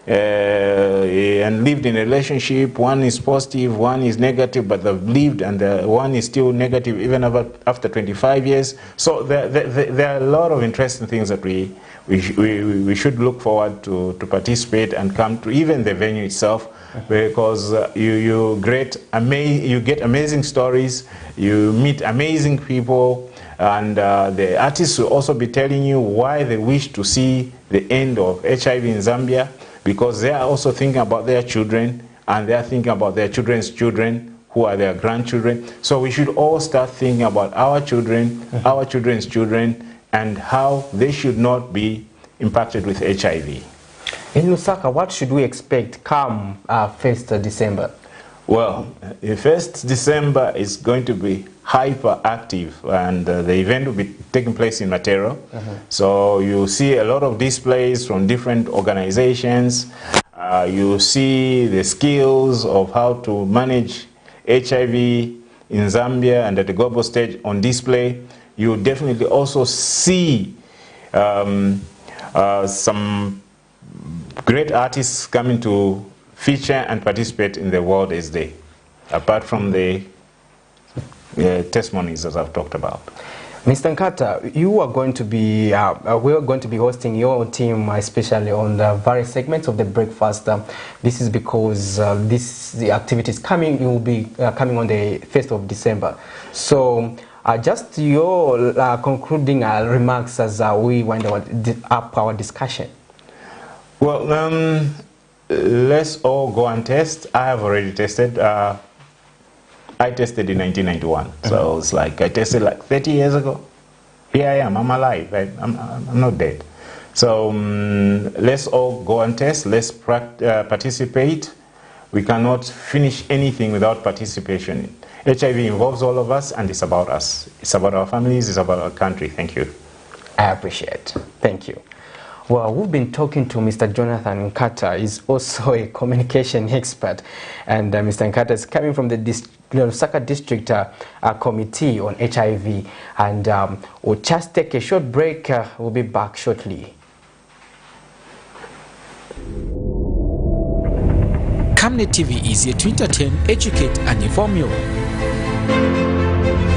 [SPEAKER 18] and lived in a relationship. One is positive, one is negative, but they've lived, and one is still negative even after 25 years. So there are a lot of interesting things that we should look forward to participate and come to, even the venue itself, because you get amazing stories, you meet amazing people, and the artists will also be telling you why they wish to see the end of HIV in Zambia, because they are also thinking about their children, and they are thinking about their children's children, who are their grandchildren. So we should all start thinking about our children, our children's children, and how they should not be impacted with HIV.
[SPEAKER 2] In Lusaka, what should we expect come 1st December?
[SPEAKER 18] Well, 1st December is going to be hyperactive, and the event will be taking place in Matero. So you see a lot of displays from different organizations. You see the skills of how to manage HIV in Zambia and at the global stage on display. You definitely also see some great artists coming to feature and participate in the World AIDS Day, apart from the testimonies that I've talked about.
[SPEAKER 2] Mr. Nkata, you are going to be, we are going to be hosting your team, especially on the various segments of the breakfast. This is because the activity is coming. It will be coming on the 1st of December. So, just your concluding remarks as we wind up our discussion.
[SPEAKER 18] Well, let's all go and test. I have already tested. I tested in 1991, so it's like I tested like 30 years ago. Here I am, I'm alive, I'm not dead. So let's all go and test, let's participate. We cannot finish anything without participation. HIV involves all of us, and it's about us. It's about our families, it's about our country. Thank you.
[SPEAKER 2] I appreciate it. Thank you. Well, we've been talking to Mr. Jonathan Nkata. He's also a communication expert. And Mr. Nkata is coming from the Lusaka District Committee on HIV. And we'll just take a short break. We'll be back shortly.
[SPEAKER 19] Camnet TV is here to entertain, educate, and inform you.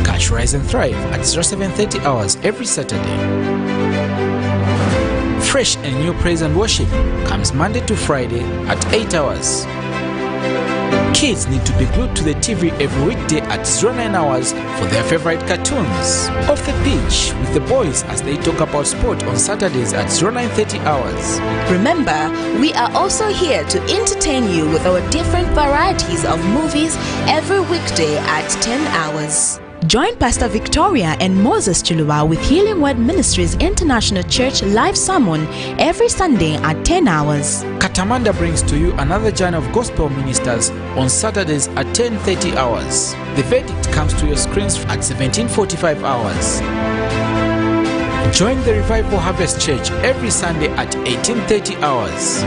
[SPEAKER 19] Catch Rise and Thrive at 0730 hours every Saturday. Fresh and new praise and worship comes Monday to Friday at 8 hours. Kids need to be glued to the TV every weekday at 09 hours for their favorite cartoons. Off the pitch with the boys as they talk about sport on Saturdays at 0930 hours.
[SPEAKER 20] Remember, we are also here to entertain you with our different varieties of movies every weekday at 10 hours. Join Pastor Victoria and Moses Chilua with Healing Word Ministries International Church live sermon every Sunday at 10 hours.
[SPEAKER 19] Katamanda brings to you another journey of gospel ministers on Saturdays at 10:30 hours. The verdict comes to your screens at 17:45 hours. Join the Revival Harvest Church every Sunday at 18:30 hours.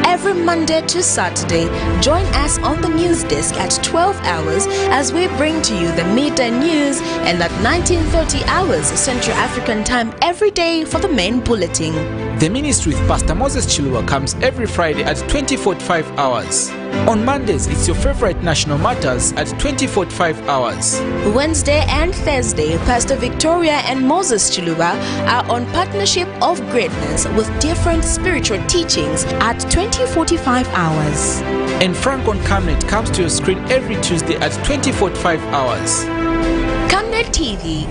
[SPEAKER 20] Every Monday to Saturday, join us on the news desk at 12 hours as we bring to you the midday news, and at 19:30 hours Central African time every day for the main bulletin.
[SPEAKER 19] The ministry with Pastor Moses Chilua comes every Friday at 20:45 hours. On Mondays, it's your favorite national matters at 20:45 hours.
[SPEAKER 20] Wednesday and Thursday, Pastor Victoria and Moses Chilua are on Partnership of Greatness with different spiritual teachings at 20:45 hours.
[SPEAKER 19] And Frank on Camnet comes to your screen every Tuesday at 20:45 hours.
[SPEAKER 20] Camnet TV,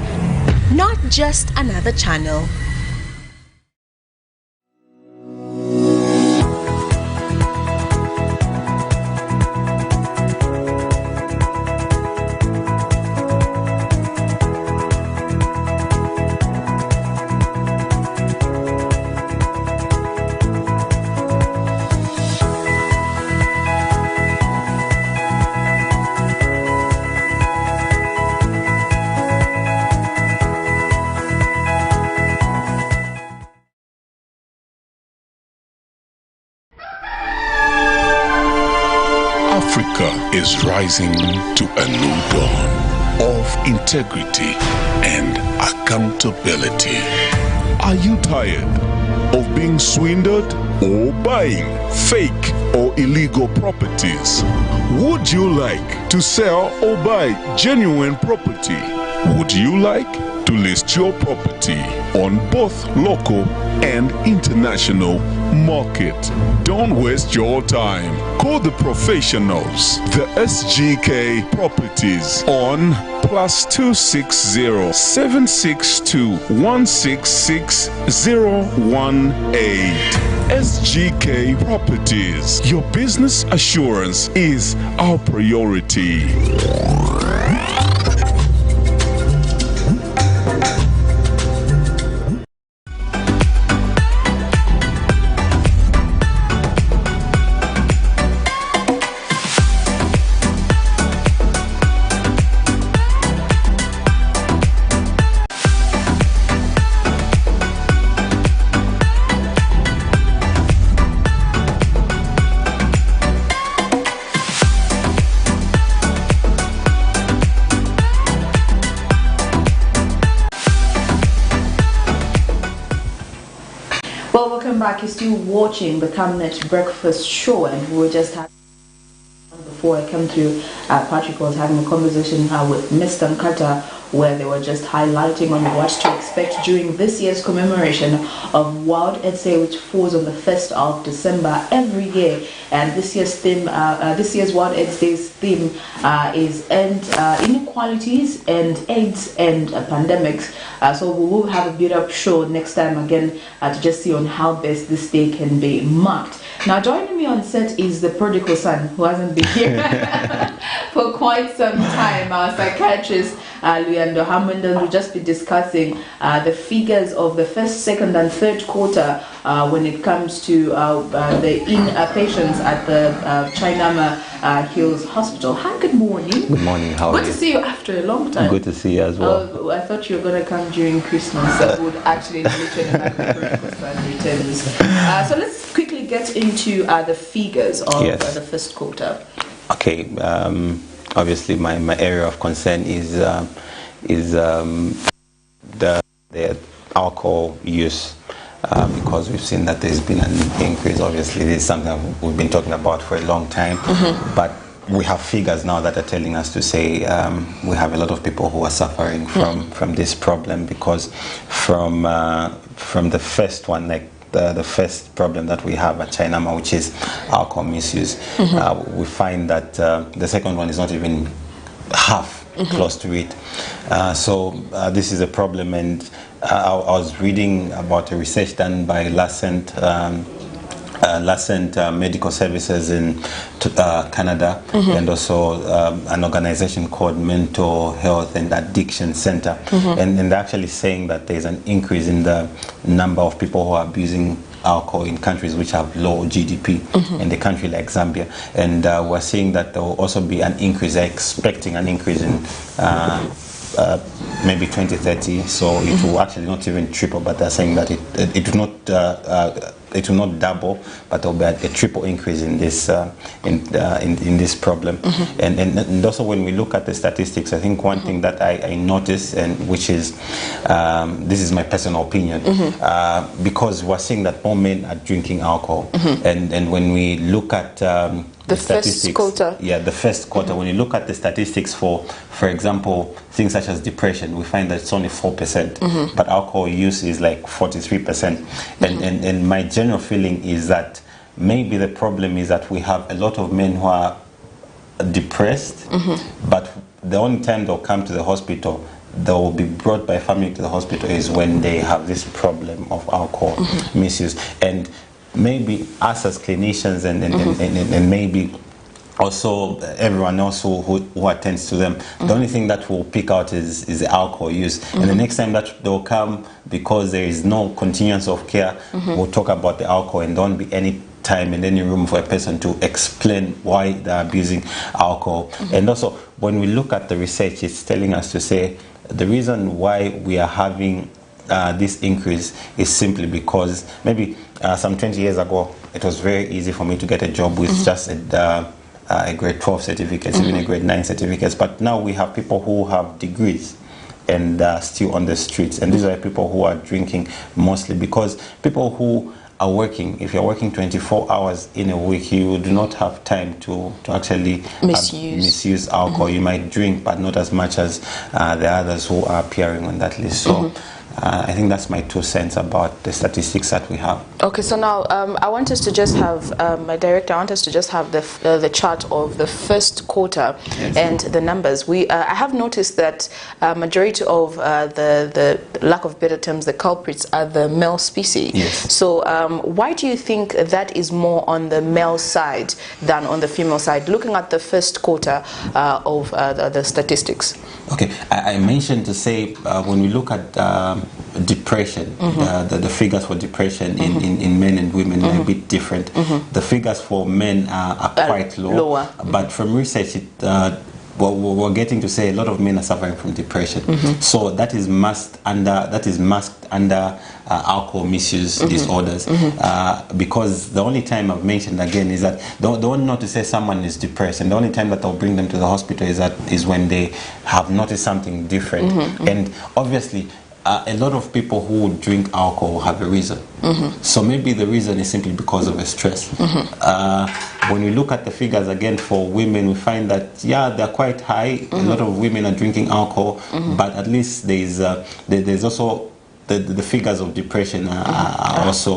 [SPEAKER 20] not just another channel.
[SPEAKER 21] is rising to a new dawn of integrity and accountability. Are you tired of being swindled or buying fake or illegal properties? Would you like to sell or buy genuine property? Would you like to list your property on both local and international market? Don't waste your time. Call the professionals, the SGK Properties on +260 762 166018. SGK Properties. Your business assurance is our priority.
[SPEAKER 1] Back, you're still watching the Camnet Breakfast Show, and we were just having, before I came through, Patrick was having a conversation with Mr. Nkata, where they were just highlighting on what to expect during this year's commemoration of World AIDS Day, which falls on the 1st of December every year. And this year's theme, this year's World AIDS Day's theme is End Inequalities and AIDS and Pandemics. So we will have a build-up show next time again to just see on how best this day can be marked. Now, joining me on set is the prodigal son, who hasn't been here for quite some time, our psychiatrist, Luyando Hammond. We'll just be discussing the figures of the first, second, and third quarter when it comes to the patients at the Chainama Hills Hospital. Hi, good morning.
[SPEAKER 22] Good morning, how are you?
[SPEAKER 1] Good to see you after a long time.
[SPEAKER 22] Good to see you as well.
[SPEAKER 1] I thought you were going to come during Christmas, so we would actually return back the returns. So let's quickly get into the figures of the first quarter.
[SPEAKER 22] Okay, obviously my area of concern is the alcohol use, because we've seen that there's been an increase. Obviously, this is something we've been talking about for a long time, but we have figures now that are telling us to say we have a lot of people who are suffering from this problem, because from the first one, like the first problem that we have at Chainama, which is alcohol misuse, we find that the second one is not even half close to it. So this is a problem, and I was reading about a research done by Lancet Medical Services in Canada, and also an organization called Mental Health and Addiction Center, and they're actually saying that there's an increase in the number of people who are abusing alcohol in countries which have low GDP, in the country like Zambia, and we're seeing that there will also be an increase. They're expecting an increase in maybe 2030, so it will actually not even triple, but they're saying that it will not double, but there will be a triple increase in this in this problem. And also when we look at the statistics, I think one thing that I noticed, and which is this is my personal opinion, because we're seeing that more men are drinking alcohol, and when we look at the
[SPEAKER 1] first quarter.
[SPEAKER 22] Yeah, the first quarter. When you look at the statistics for example, things such as depression, we find that it's only 4%, but alcohol use is like 43%. And my general feeling is that maybe the problem is that we have a lot of men who are depressed, but the only time they'll come to the hospital, they will be brought by family to the hospital, is when they have this problem of alcohol misuse. And maybe us as clinicians and maybe also everyone else who attends to them, the only thing that we'll pick out is the alcohol use. And the next time that they'll come, because there is no continuance of care, we'll talk about the alcohol, and there won't be any time in any room for a person to explain why they're abusing alcohol. And also, when we look at the research, it's telling us to say the reason why we are having this increase is simply because maybe some 20 years ago, it was very easy for me to get a job with just a a grade 12 certificate, even a grade 9 certificates. But now we have people who have degrees and still on the streets. And these are people who are drinking mostly, because people who are working, if you're working 24 hours in a week, you do not have time to actually misuse alcohol. You might drink, but not as much as the others who are appearing on that list. So I think that's my 2 cents about the statistics that we have.
[SPEAKER 1] Okay, so now I want us to just have, my director, I want us to just have the chart of the first quarter and the numbers. I have noticed that majority of the lack of better terms, the culprits are the male species.
[SPEAKER 22] Yes.
[SPEAKER 1] So why do you think that is more on the male side than on the female side, looking at the first quarter of the statistics?
[SPEAKER 22] Okay, I mentioned to say when we look at depression, the figures for depression in men and women are a bit different. The figures for men are quite lower, but from research, we're getting to say a lot of men are suffering from depression. So that is masked under alcohol misuse disorders, because the only time I've mentioned again is that don't not to say someone is depressed, and the only time that I'll bring them to the hospital is when they have noticed something different. And obviously a lot of people who drink alcohol have a reason. So maybe the reason is simply because of a stress. When we look at the figures again for women, we find that they're quite high. A lot of women are drinking alcohol, but at least there's also the figures of depression are also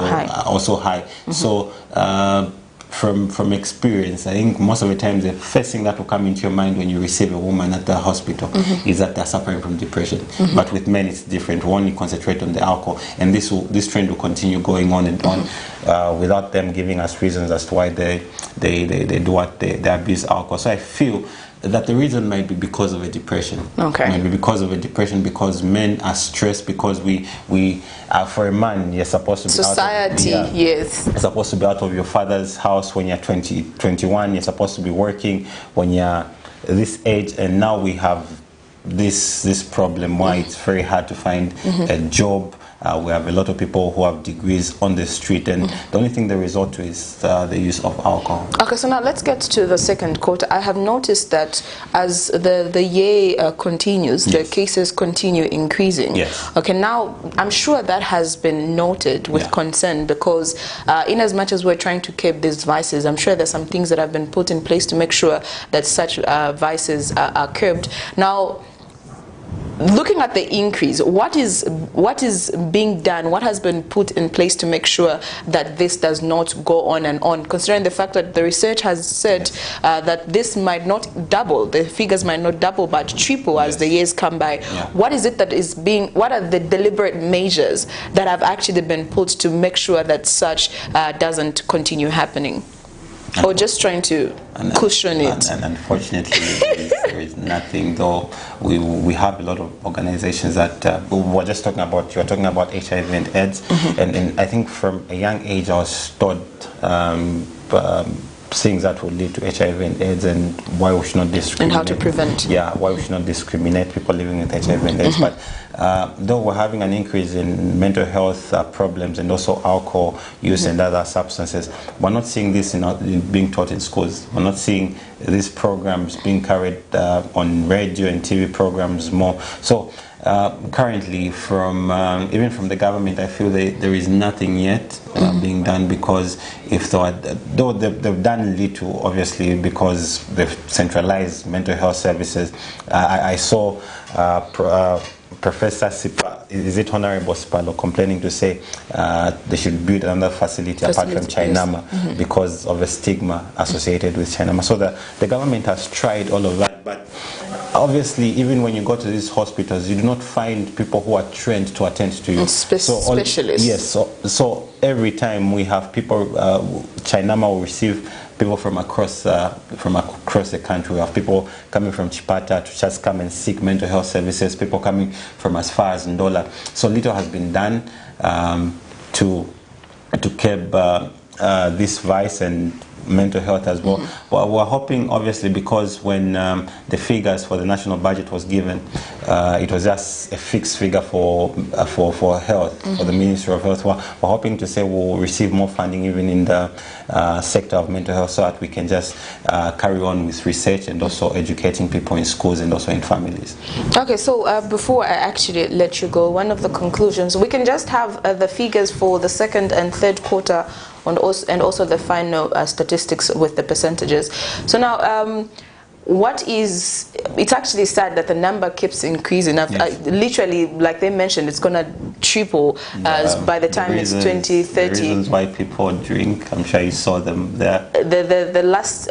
[SPEAKER 22] high. So from experience, I think most of the time the first thing that will come into your mind when you receive a woman at the hospital is that they're suffering from depression. But with men it's different. We only concentrate on the alcohol, and this trend will continue going on and on without them giving us reasons as to why they do what they abuse alcohol. So I feel that the reason might be because of a depression.
[SPEAKER 1] Okay.
[SPEAKER 22] Maybe because of a depression, because men are stressed, because we for a man, you're supposed to be
[SPEAKER 1] society, you're
[SPEAKER 22] supposed to be out of your father's house when you're 21, you're supposed to be working when you're this age, and now we have this problem why it's very hard to find a job. We have a lot of people who have degrees on the street, and the only thing they resort to is the use of alcohol.
[SPEAKER 1] Okay, so now let's get to the second quarter. I have noticed that as the year continues, the cases continue increasing.
[SPEAKER 22] Yes.
[SPEAKER 1] Okay, now I'm sure that has been noted with concern, because in as much as we're trying to curb these vices, I'm sure there's some things that have been put in place to make sure that such vices are curbed. Now, looking at the increase, what is being done, what has been put in place to make sure that this does not go on and on, considering the fact that the research has said that this might not double, the figures might not double but triple as the years come by. What is it that is being, what are the deliberate measures that have actually been put to make sure that such doesn't continue happening? Or just trying to cushion it?
[SPEAKER 22] And unfortunately, there is nothing, though we have a lot of organizations that we were just talking about. You were talking about HIV and AIDS, and I think from a young age I was taught things that would lead to HIV and AIDS, and why we should not discriminate.
[SPEAKER 1] And how to prevent.
[SPEAKER 22] Yeah, why we should not discriminate people living with HIV and AIDS. But though we're having an increase in mental health problems and also alcohol use and other substances, we're not seeing this in being taught in schools. We're not seeing these programs being carried on radio and TV programs more. So currently, even from the government, I feel there is nothing yet being done, because though they've done little, obviously, because they've centralized mental health services. I saw Professor Sipa, is it Honorable Sipalo, complaining to say they should build another facility apart from Chinama because of the stigma associated with Chinama. So the government has tried all of that, but obviously, even when you go to these hospitals, you do not find people who are trained to attend to you.
[SPEAKER 1] Specialists.
[SPEAKER 22] Yes, so every time we have people, Chinama will receive people from across the country. We have people coming from Chipata to just come and seek mental health services, people coming from as far as Ndola. So little has been done to curb this vice, and mental health as well. Well, we're hoping, obviously, because when the figures for the national budget was given, it was just a fixed figure for health, for the Ministry of Health. We're hoping to say we'll receive more funding even in the sector of mental health, so that we can just carry on with research and also educating people in schools and also in families.
[SPEAKER 1] Okay, so before I actually let you go, one of the conclusions, we can just have the figures for the second and third quarter and also the final statistics with the percentages. So now, it's actually sad that the number keeps increasing. Literally, like they mentioned, it's going to triple by the time it's 2030.
[SPEAKER 22] The reasons why people drink, I'm sure you saw them there.
[SPEAKER 1] The last,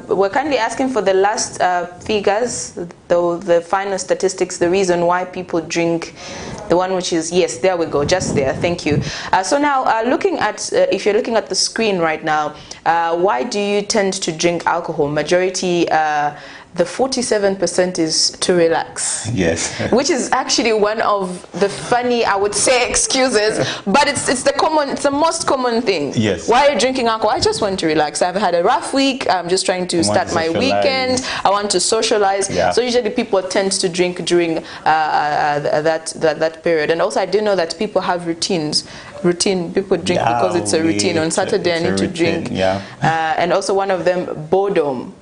[SPEAKER 1] we're kindly asking for the last figures, the final statistics, the reason why people drink. The one which is, yes, there we go, just there, thank you. So now, looking at, if you're looking at the screen right now, why do you tend to drink alcohol? Majority, the 47% is to relax.
[SPEAKER 22] Yes.
[SPEAKER 1] Which is actually one of the funny, I would say, excuses, but it's the most common thing.
[SPEAKER 22] Yes.
[SPEAKER 1] Why are you drinking alcohol? I just want to relax. I've had a rough week. I'm just trying to start my weekend. I want to socialize. Yeah. So usually people tend to drink during that period. And also I do know that people have routines. People drink because it's a routine. On Saturday I need to drink. Yeah. And also one of them, boredom.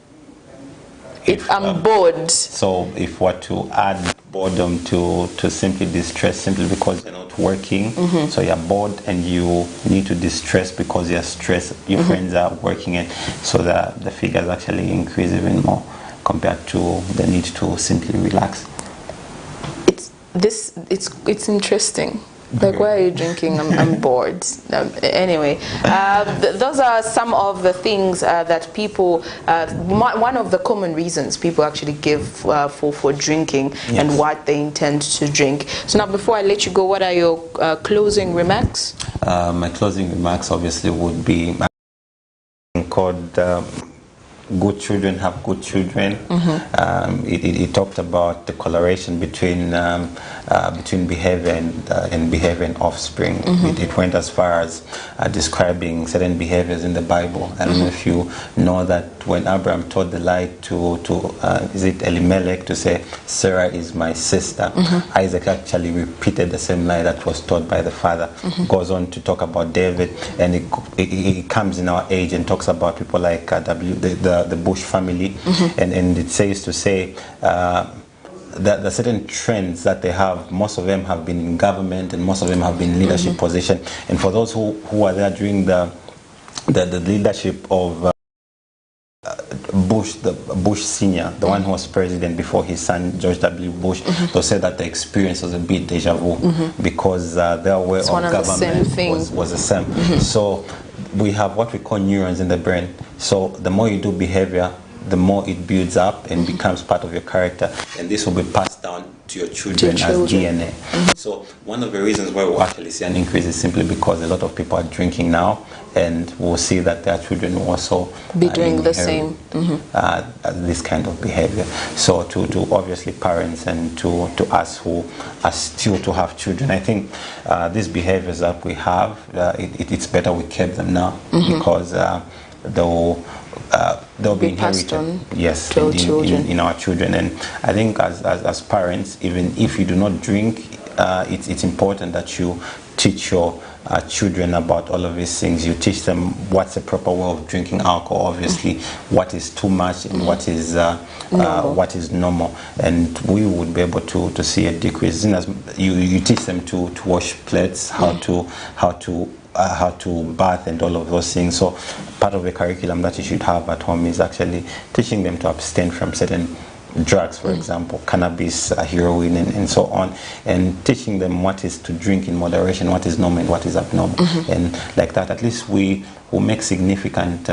[SPEAKER 1] I'm bored.
[SPEAKER 22] So if what to add boredom to simply distress, simply because you're not working, so you're bored and you need to distress because you're stressed, your friends are working it, so that the figures actually increase even more compared to the need to simply relax.
[SPEAKER 1] It's interesting. Like, why are you drinking? I'm bored. Anyway, those are some of the things that people, one of the common reasons people actually give for drinking and what they intend to drink. So now, before I let you go, what are your closing remarks?
[SPEAKER 22] My closing remarks obviously would be called good children have good children. It talked about the correlation between behavior and offspring. It went as far as describing certain behaviors in the Bible. I don't know if you know that when Abraham told the lie to is it Elimelech, to say Sarah is my sister, Isaac actually repeated the same lie that was taught by the father. Goes on to talk about David, and it comes in our age and talks about people like the Bush family, and it says to say that the certain trends that they have, most of them have been in government and most of them have been in leadership position. And for those who are there during the leadership of Bush, the Bush Senior, the one who was president before his son George W. Bush, they said that the experience was a bit deja vu because their way of government was the same. So we have what we call neurons in the brain. So the more you do behavior, the more it builds up and becomes part of your character, and this will be passed down to your children as DNA. So one of the reasons why we'll actually see an increase is simply because a lot of people are drinking now, and we'll see that their children will also
[SPEAKER 1] be doing the same.
[SPEAKER 22] This kind of behavior. So to obviously parents and to us who are still to have children, I think these behaviors that we have, it's better we keep them now because they'll be inherited, yes, in our children. And I think as parents, even if you do not drink, it's important that you teach your children about all of these things. You teach them what's a proper way of drinking alcohol, obviously, what is too much and what is normal, and we would be able to see a decrease. As you teach them to wash plates, how to bath and all of those things. So part of the curriculum that you should have at home is actually teaching them to abstain from certain drugs, for example, cannabis, heroin, and so on, and teaching them what is to drink in moderation, what is normal and what is abnormal. And like that, at least we will make significant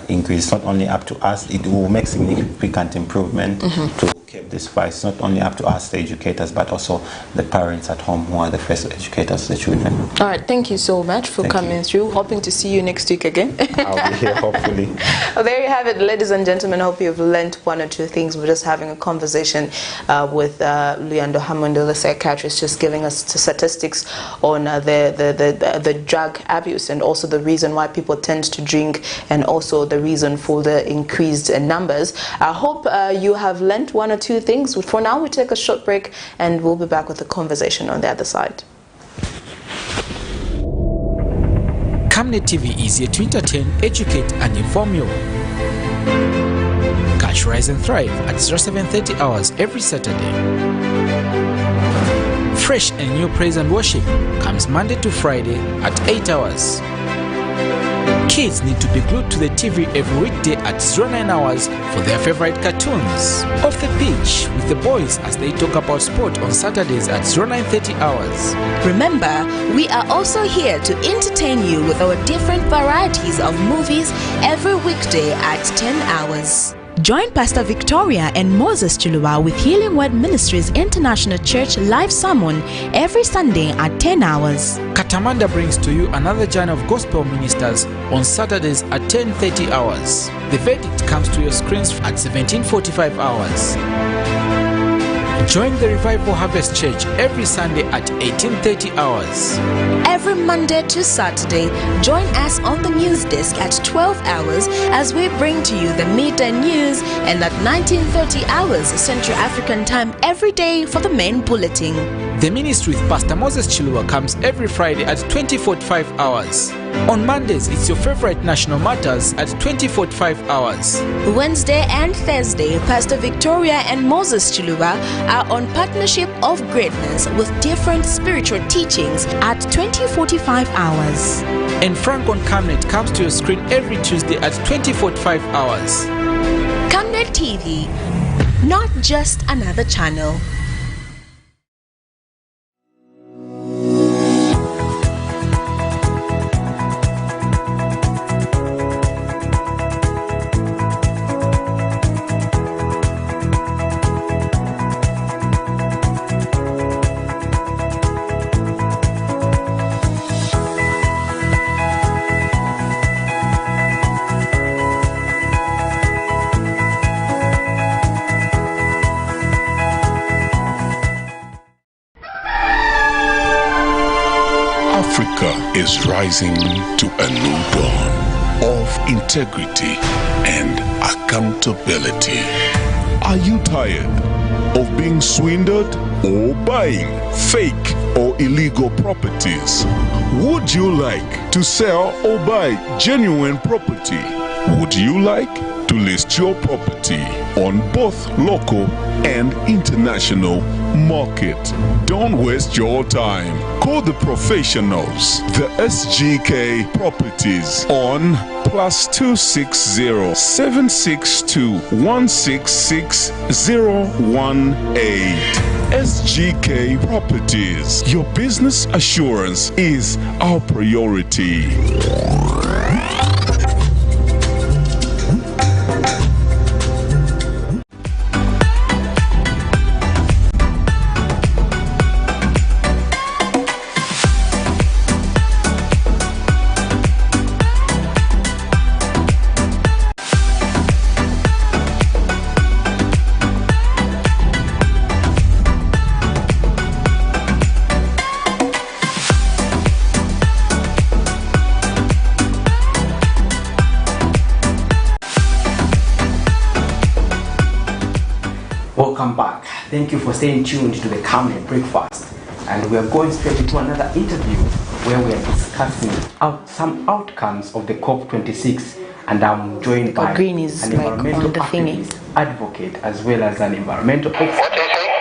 [SPEAKER 22] increase, not only up to us, it will make significant improvement to keep this far. It's not only up to us, the educators, but also the parents at home who are the first educators of the children.
[SPEAKER 1] All right, thank you so much for coming through. Hoping to see you next week again.
[SPEAKER 22] I'll be here, hopefully.
[SPEAKER 1] Well, there you have it, ladies and gentlemen. Hope you've learned one or two things. We're just having a conversation with Luyando Hamundo, the psychiatrist, just giving us statistics on the drug abuse and also the reason why people tend to drink and also the reason for the increased numbers. I hope you have learned one or two things. For now, we take a short break and we'll be back with the conversation on the other side.
[SPEAKER 19] Camnet TV is here to entertain, educate and inform you. Catch Rise and Thrive at 0730 hours every Saturday. Fresh and new praise and worship comes Monday to Friday at 8 hours. Kids need to be glued to the TV every weekday at 09 hours for their favorite cartoons. Off the pitch with the boys as they talk about sport on Saturdays at 0930 hours.
[SPEAKER 20] Remember, we are also here to entertain you with our different varieties of movies every weekday at 10 hours. Join Pastor Victoria and Moses Chuluwa with Healing Word Ministries International Church live sermon every Sunday at 10 hours.
[SPEAKER 19] Katamanda brings to you another journey of gospel ministers on Saturdays at 10:30 hours. The verdict comes to your screens at 17:45 hours. Join the Revival Harvest Church every Sunday at 18:30 hours.
[SPEAKER 20] Every Monday to Saturday, join us on the news desk at 12 hours as we bring to you the midday news, and at 19:30 hours Central African time every day for the main bulletin.
[SPEAKER 19] The ministry with Pastor Moses Chuluwa comes every Friday at 20:45 hours. On Mondays, it's your favorite national matters at 20:45 hours.
[SPEAKER 20] Wednesday and Thursday, Pastor Victoria and Moses Chuluwa are on Partnership of Greatness with different spiritual teachings at 20:45 hours.
[SPEAKER 19] And Frank on Camnet comes to your screen every Tuesday at 20:45 hours.
[SPEAKER 20] Camnet TV, not just another channel.
[SPEAKER 21] Africa is rising to a new dawn of integrity and accountability. Are you tired of being swindled or buying fake or illegal properties? Would you like to sell or buy genuine property? Would you like to list your property on both local and international market? Don't waste your time. Call the professionals, the SGK Properties, on +260 762 166 018. SGK Properties. Your business assurance is our priority.
[SPEAKER 4] Welcome back. Thank you for staying tuned to the Camnet Breakfast. And we are going straight into another interview where we are discussing some outcomes of the COP26. And I'm joined by
[SPEAKER 1] green is
[SPEAKER 4] an
[SPEAKER 1] like
[SPEAKER 4] environmental
[SPEAKER 1] on the thingy.
[SPEAKER 4] advocate as well as an environmental expert,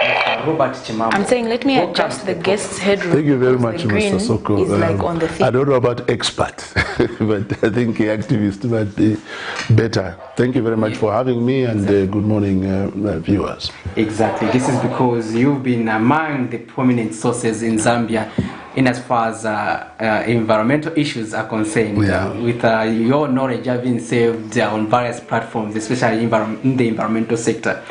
[SPEAKER 4] Mr. Robert Chimambo.
[SPEAKER 1] I'm saying let me adjust the guest's headroom.
[SPEAKER 3] Thank you very much,
[SPEAKER 1] The green
[SPEAKER 3] Mr. Soko.
[SPEAKER 1] is like on the thing.
[SPEAKER 3] I don't know about expert, but I think activist might be better. Thank you very much for having me, and good morning, viewers.
[SPEAKER 4] Exactly. This is because you've been among the prominent sources in Zambia in as far as environmental issues are concerned. With your knowledge having served on various platforms, especially in the environmental sector.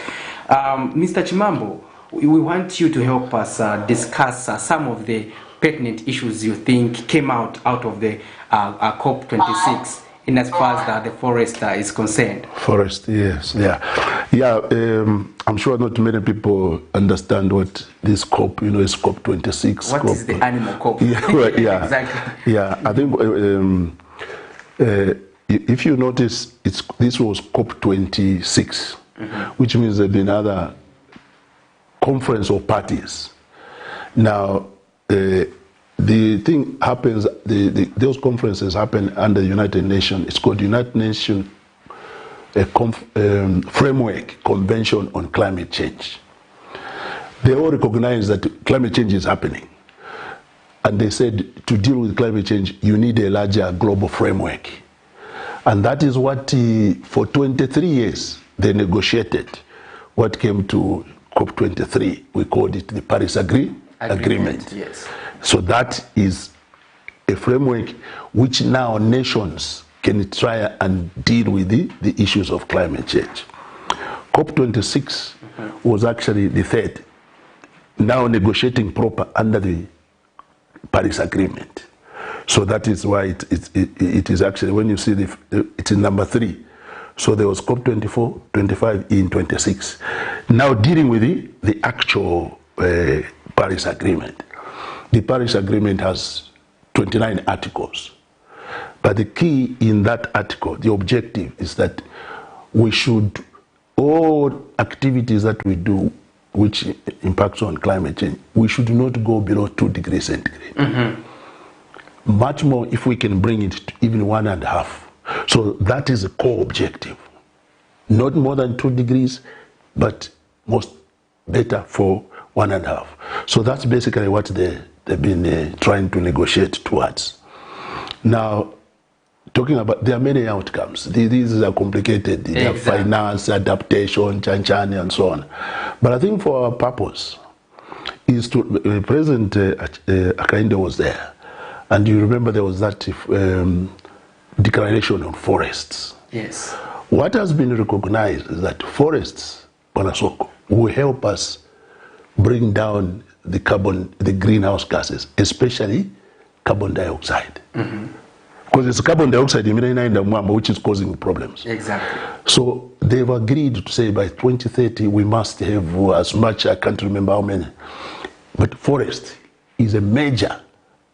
[SPEAKER 4] Mr. Chimambo, we want you to help us discuss some of the pertinent issues you think came out of the COP26 in as far as the forest is concerned.
[SPEAKER 3] Forest, yes, yeah. I'm sure not many people understand what this COP, is COP26.
[SPEAKER 4] What is the animal COP?
[SPEAKER 3] Yeah,
[SPEAKER 4] exactly.
[SPEAKER 3] Yeah, I think if you notice, this was COP26, which means there have been other conference of parties. Now, the thing happens, those conferences happen under the United Nations. It's called United Nations Framework Convention on Climate Change. They all recognize that climate change is happening. And they said to deal with climate change, you need a larger global framework. And that is what, for 23 years, they negotiated what came to COP23. We called it the Paris Agreement.
[SPEAKER 4] Yes.
[SPEAKER 3] So that is a framework which now nations can try and deal with the issues of climate change. COP26 was actually the third, now negotiating proper under the Paris Agreement. So that is why it is actually, when you see it's in number 3. So there was COP24, 25, in 26. Now dealing with the actual Paris Agreement. The Paris Agreement has 29 articles. But the key in that article, the objective is that we should, all activities that we do which impacts on climate change, we should not go below 2 degrees centigrade. Much more if we can bring it to even 1.5. So that is a core objective. Not more than 2 degrees, but most better for 1.5. So that's basically what they've been trying to negotiate towards. Now, talking about, there are many outcomes. These are complicated. They have finance, adaptation, chanchani, and so on. But I think for our purpose is to, President Akainde was there. And you remember there was that declaration on forests.
[SPEAKER 4] Yes.
[SPEAKER 3] What has been recognized is that forests, Panasoko, will help us bring down the greenhouse gases, especially carbon dioxide. Because it's carbon dioxide which is causing problems.
[SPEAKER 4] Exactly.
[SPEAKER 3] So they've agreed to say by 2030 we must have as much, I can't remember how many. But forest is a major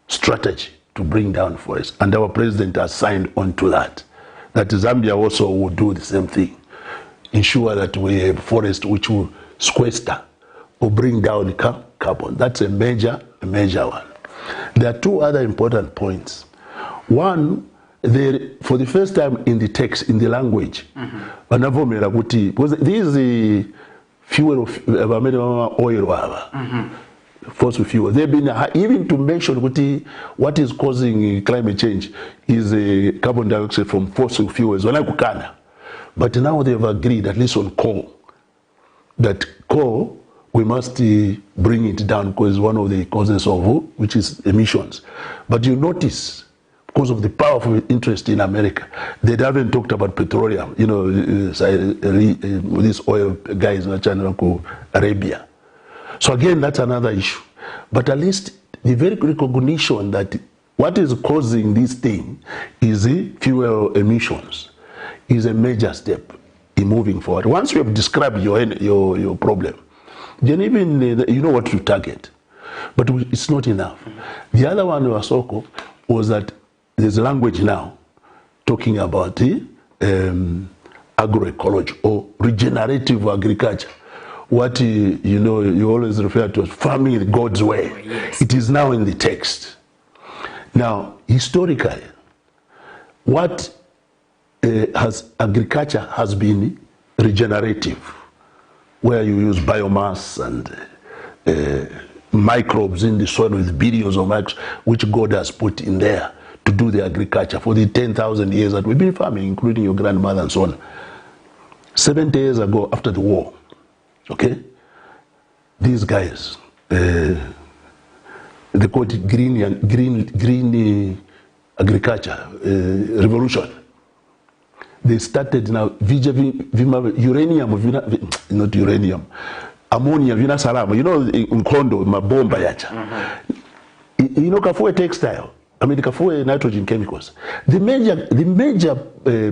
[SPEAKER 3] strategy to bring down forests. And our president has signed on to that. That Zambia also will do the same thing. Ensure that we have forest which will sequester or bring down carbon. That's a major one. There are 2 other important points. One, for the first time in the text, in the language, because this is the fuel of oil, fossil fuel. They've been even to mention what is causing climate change is carbon dioxide from fossil fuels. But now they've agreed, at least on coal, that coal we must bring it down because one of the causes of which is emissions. But you notice, because of the powerful interest in America, they haven't talked about petroleum. This oil guys in China called Arabia. So again, that's another issue. But at least the very recognition that what is causing this thing is the fuel emissions is a major step in moving forward. Once you have described your problem, then even you know what to target. But it's not enough. The other one, Wasoko, was that there's language now talking about the agroecology or regenerative agriculture. What you always refer to as farming God's way. Yes. It is now in the text. Now, historically, what agriculture has been regenerative, where you use biomass and microbes in the soil with billions of microbes, which God has put in there to do the agriculture for the 10,000 years that we've been farming, including your grandmother and so on. 70 years ago, after the war, okay, these guys, they called it green agriculture revolution. they started now uranium, not uranium, ammonia, vina salama. You know, in Kondo, mabomba yacha. You know, Kafue textile. I mean, Kafue nitrogen chemicals. The major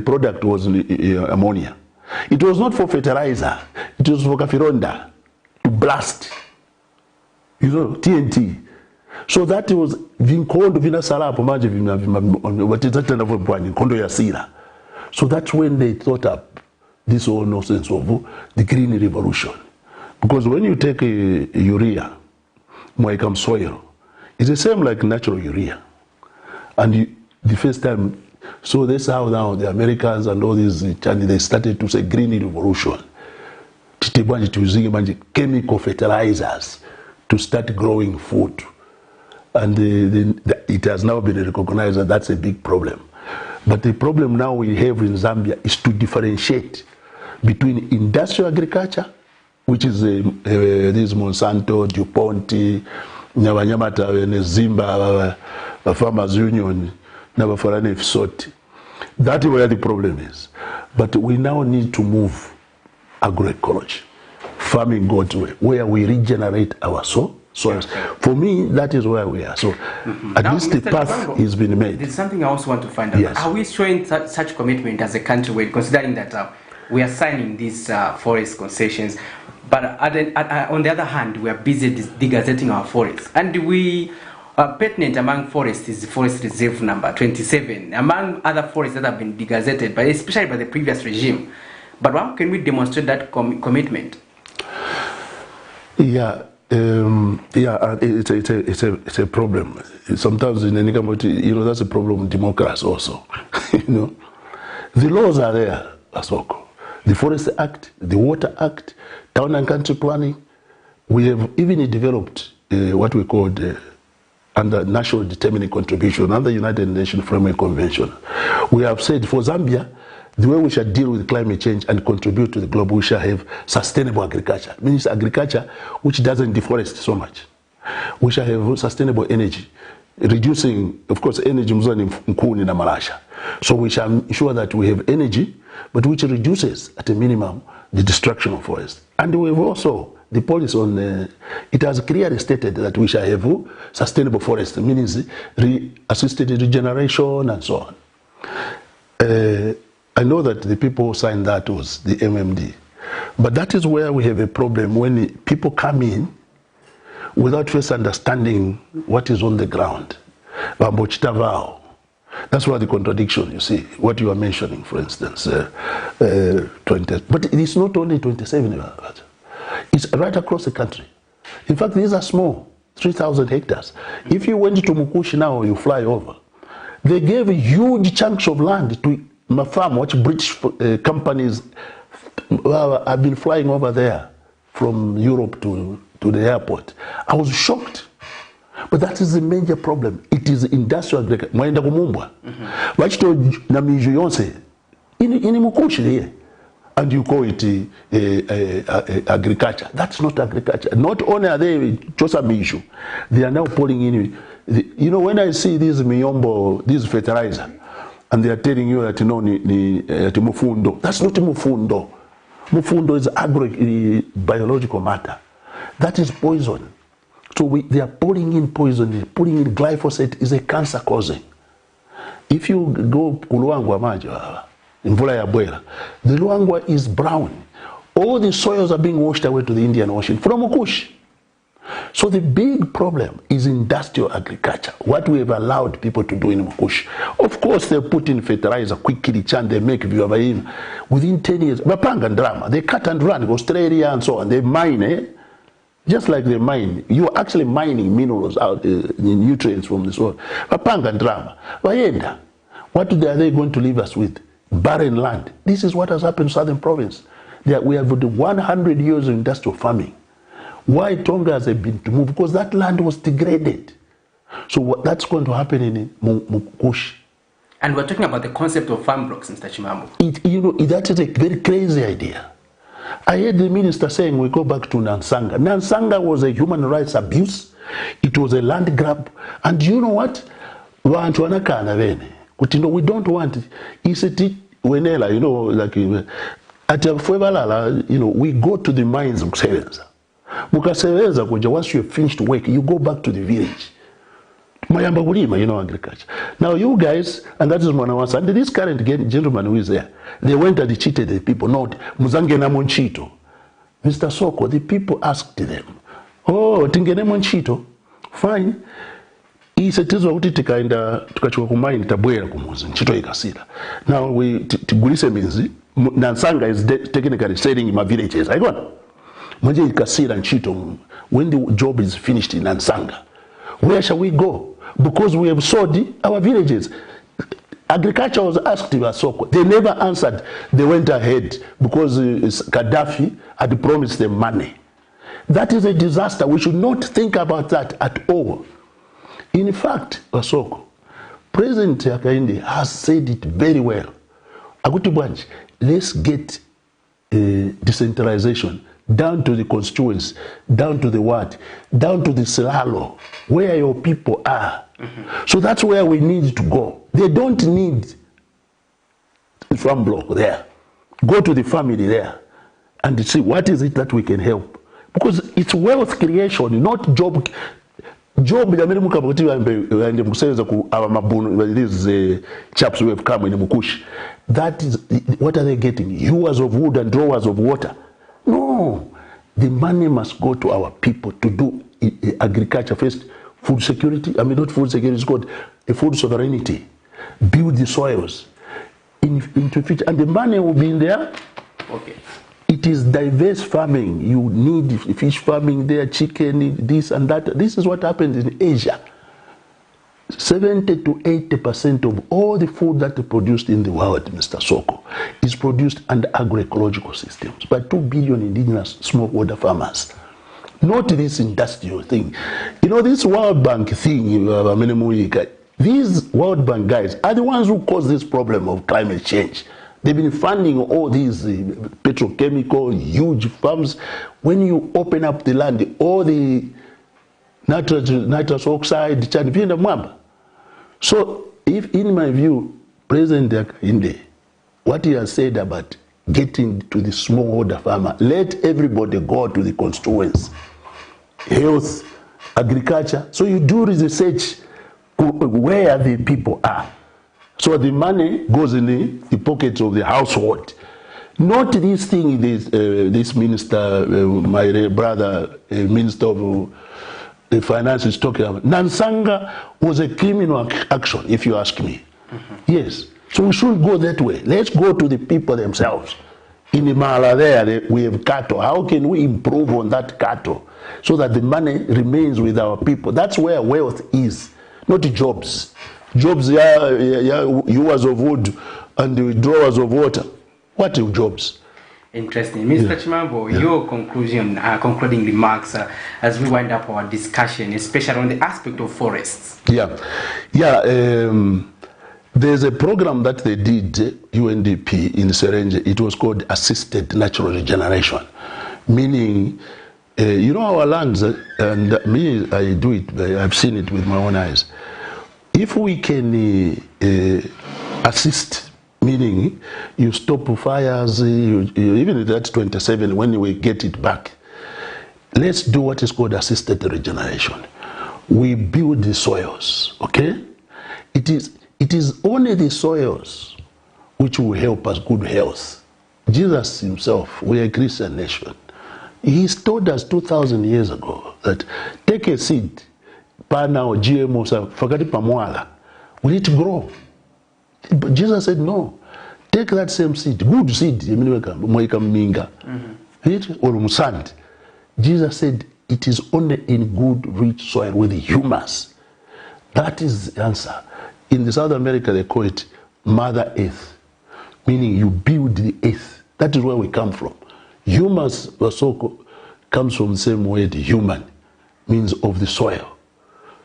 [SPEAKER 3] product was ammonia. It was not for fertilizer. It was for kafironda to blast. You know, TNT. So that was vinkondo vina salama manje kondo ya sira. So that's when they thought up this whole nonsense of the green revolution. Because when you take a urea, moicam soil, it's the same like natural urea. And the first time, so that's how now the Americans and all these Chinese, they started to say green revolution. Using chemical fertilizers to start growing food. And it has now been recognized that that's a big problem. But the problem now we have in Zambia is to differentiate between industrial agriculture, which is this Monsanto, DuPont, Nyamata, Zimba, Farmers Union, Navafarane Fisoti. That's where the problem is. But we now need to move agroecology, farming God's way, where we regenerate our soils. For me, that is where we are. So at
[SPEAKER 4] now,
[SPEAKER 3] least the path has been made.
[SPEAKER 4] There's something I also want to find out.
[SPEAKER 3] Yes.
[SPEAKER 4] Are we showing such commitment as a country, considering that we are signing these forest concessions, but on the other hand, we are busy degazetting our forests, and we pertinent among forests is the forest reserve number 27, among other forests that have been degazetted, but especially by the previous regime. But how can we demonstrate that commitment?
[SPEAKER 3] Yeah. It's a problem. Sometimes in any country, you know, that's a problem with democracy also. You know, the laws are there, Asoko. The Forest Act, the Water Act, Town and Country Planning. We have even developed what we call under National Determining Contribution under United Nations Framework Convention. We have said for Zambia, the way we shall deal with climate change and contribute to the globe, we shall have sustainable agriculture. It means agriculture which doesn't deforest so much. We shall have sustainable energy, reducing, of course, energy mzani mkuni na malasha. So we shall ensure that we have energy, but which reduces at a minimum the destruction of forest. And we have also the policy on, it has clearly stated that we shall have sustainable forest, meaning assisted regeneration and so on. I know that the people who signed that was the MMD. But that is where we have a problem when people come in without first understanding what is on the ground. That's why the contradiction, you see, what you are mentioning, for instance, 20. But it is not only 27, it's right across the country. In fact, these are small, 3,000 hectares. If you went to Mukushi now, you fly over, they gave huge chunks of land to my farm, which British companies have been flying over there from Europe to the airport. I was shocked. But that is the major problem. It is industrial agriculture. Mwaenda kumumbwa. Wachito na miju yonse. Ini mukushi here. And you call it agriculture. That's not agriculture. Not only are they chosa miju, they are now pouring in. You know, when I see these miyombo, these fertilizer, and they are telling you that no, mufundo. That's not mufundo. Mufundo is biological matter. That is poison. So they are pouring in poison. Putting in glyphosate is a cancer causing. If you go Luangwa Maja, in Mvula ya Bwera, the Luangwa is brown. All the soils are being washed away to the Indian Ocean from Ukush. So the big problem is industrial agriculture, what we have allowed people to do in Mukush. Of course, they put in fertilizer quickly, and they make Vivain. Within 10 years, Bapanga and Drama, they cut and run, Australia and so on, they mine, just like they mine. You are actually mining minerals out, nutrients from the soil. Bapanga and Drama. Vayenda, what are they going to leave us with? Barren land. This is what has happened in Southern Province. We have 100 years of industrial farming. Why Tonga has been to move? Because that land was degraded. So that's going to happen in Mukush.
[SPEAKER 4] And we're talking about the concept of farm blocks, Mr. Chimambo.
[SPEAKER 3] That is a very crazy idea. I heard the minister saying we go back to Nansanga. Nansanga was a human rights abuse. It was a land grab. And you know what? We don't want it. wenela, you know, like at Fuebalala, you know, we go to the mines of Sevenza. Mukasevenza kuja, once you have finished work, you go back to the village. Mayamba kulima, you know, agriculture. Now you guys, and that is Mwanawasa, and this current gentleman who is there, they went and cheated the people, not Muzange na Monchito. Mr. Soko, the people asked them, oh, tingene Monchito, fine. Isetizwa kuti tikaenda tukachoka kumaini tabwera kumuzi nchito ikasira. Now we tigulise minzi Nansanga is technically selling in my villages. I go. Manje ikasira nchito when the job is finished in Nansanga. Where shall we go? Because we have sold our villages. Agriculture was asked by Soko. They never answered. They went ahead because Gaddafi had promised them money. That is a disaster. We should not think about that at all. In fact, Soko, President Hakainde has said it very well. Agutibwanji, let's get decentralization down to the constituents, down to the what, down to the Silalo, where your people are. So that's where we need to go. They don't need the farm block there. Go to the family there and see what is it that we can help. Because it's wealth creation, not job. Job ya mimi mkabati waende mkusaiza ku mabunu these chaps who have come in Mukushi. That is, what are they getting? Hewers of wood and drawers of water. No, the money must go to our people to do agriculture first. Food security, I mean not food security, it's called a food sovereignty. Build the soils into future, and the money will be in there. Okay. It is diverse farming. You need fish farming there, chicken, this and that. This is what happens in Asia. 70 to 80% of all the food that is produced in the world, Mr. Soko, is produced under agroecological systems by 2 billion indigenous smallholder farmers. Not this industrial thing. You know, this World Bank thing, these World Bank guys are the ones who cause this problem of climate change. They've been funding all these petrochemical, huge farms. When you open up the land, all the nitrous oxide, so if, in my view, President Hakainde, what he has said about getting to the smallholder farmer, let everybody go to the constituents, health, agriculture. So you do research where the people are. So the money goes in the pockets of the household. Not this thing, this minister, my brother, minister of finance is talking about. Nansanga was a criminal action, if you ask me. Yes. So we should go that way. Let's go to the people themselves. In the Mala there, we have cattle. How can we improve on that cattle so that the money remains with our people? That's where wealth is, not jobs. Jobs, hewers of wood and the drawers of water. What are jobs?
[SPEAKER 5] Interesting. Mr. Chimambo, your conclusion, concluding remarks as we wind up our discussion, especially on the aspect of forests.
[SPEAKER 3] There's a program that they did, UNDP in Serenge. It was called Assisted Natural Regeneration. Meaning, you know our lands, and me, I do it, I've seen it with my own eyes. If we can assist, meaning you stop fires, even at that 27, when we get it back, let's do what is called assisted regeneration. We build the soils, okay? It is only the soils which will help us good health. Jesus himself, we are a Christian nation. He told us 2,000 years ago that take a seed, pana or GMO, fakati pamwala, will it grow? But Jesus said no. Take that same seed, good seed, minga, or sand. Jesus said it is only in good rich soil with humus. That is the answer. In the South America they call it Mother Earth, meaning you build the earth. That is where we come from. Humus also comes from the same word, human, means of the soil.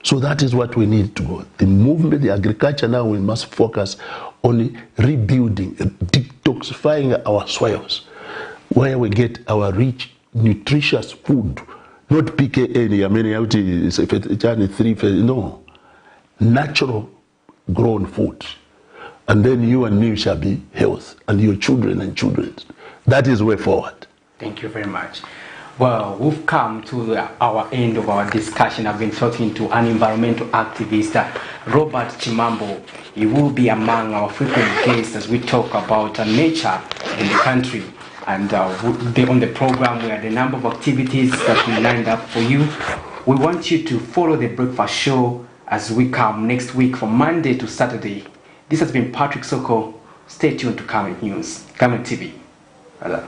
[SPEAKER 3] So that is what we need to go. The movement, the agriculture now, we must focus on rebuilding, detoxifying our soils, where we get our rich, nutritious food. Not PKN, no. Natural grown food. and then you and me shall be health, and your children and children. That is way forward.
[SPEAKER 5] Thank you very much. Well, we've come to our end of our discussion. I've been talking to an environmental activist, Robert Chimambo. He will be among our frequent guests as we talk about nature in the country. And on the program, we had a number of activities that we lined up for you. We want you to follow the breakfast show as we come next week from Monday to Saturday. This has been Patrick Soko. Stay tuned to Camnet News, Camnet TV. Hello.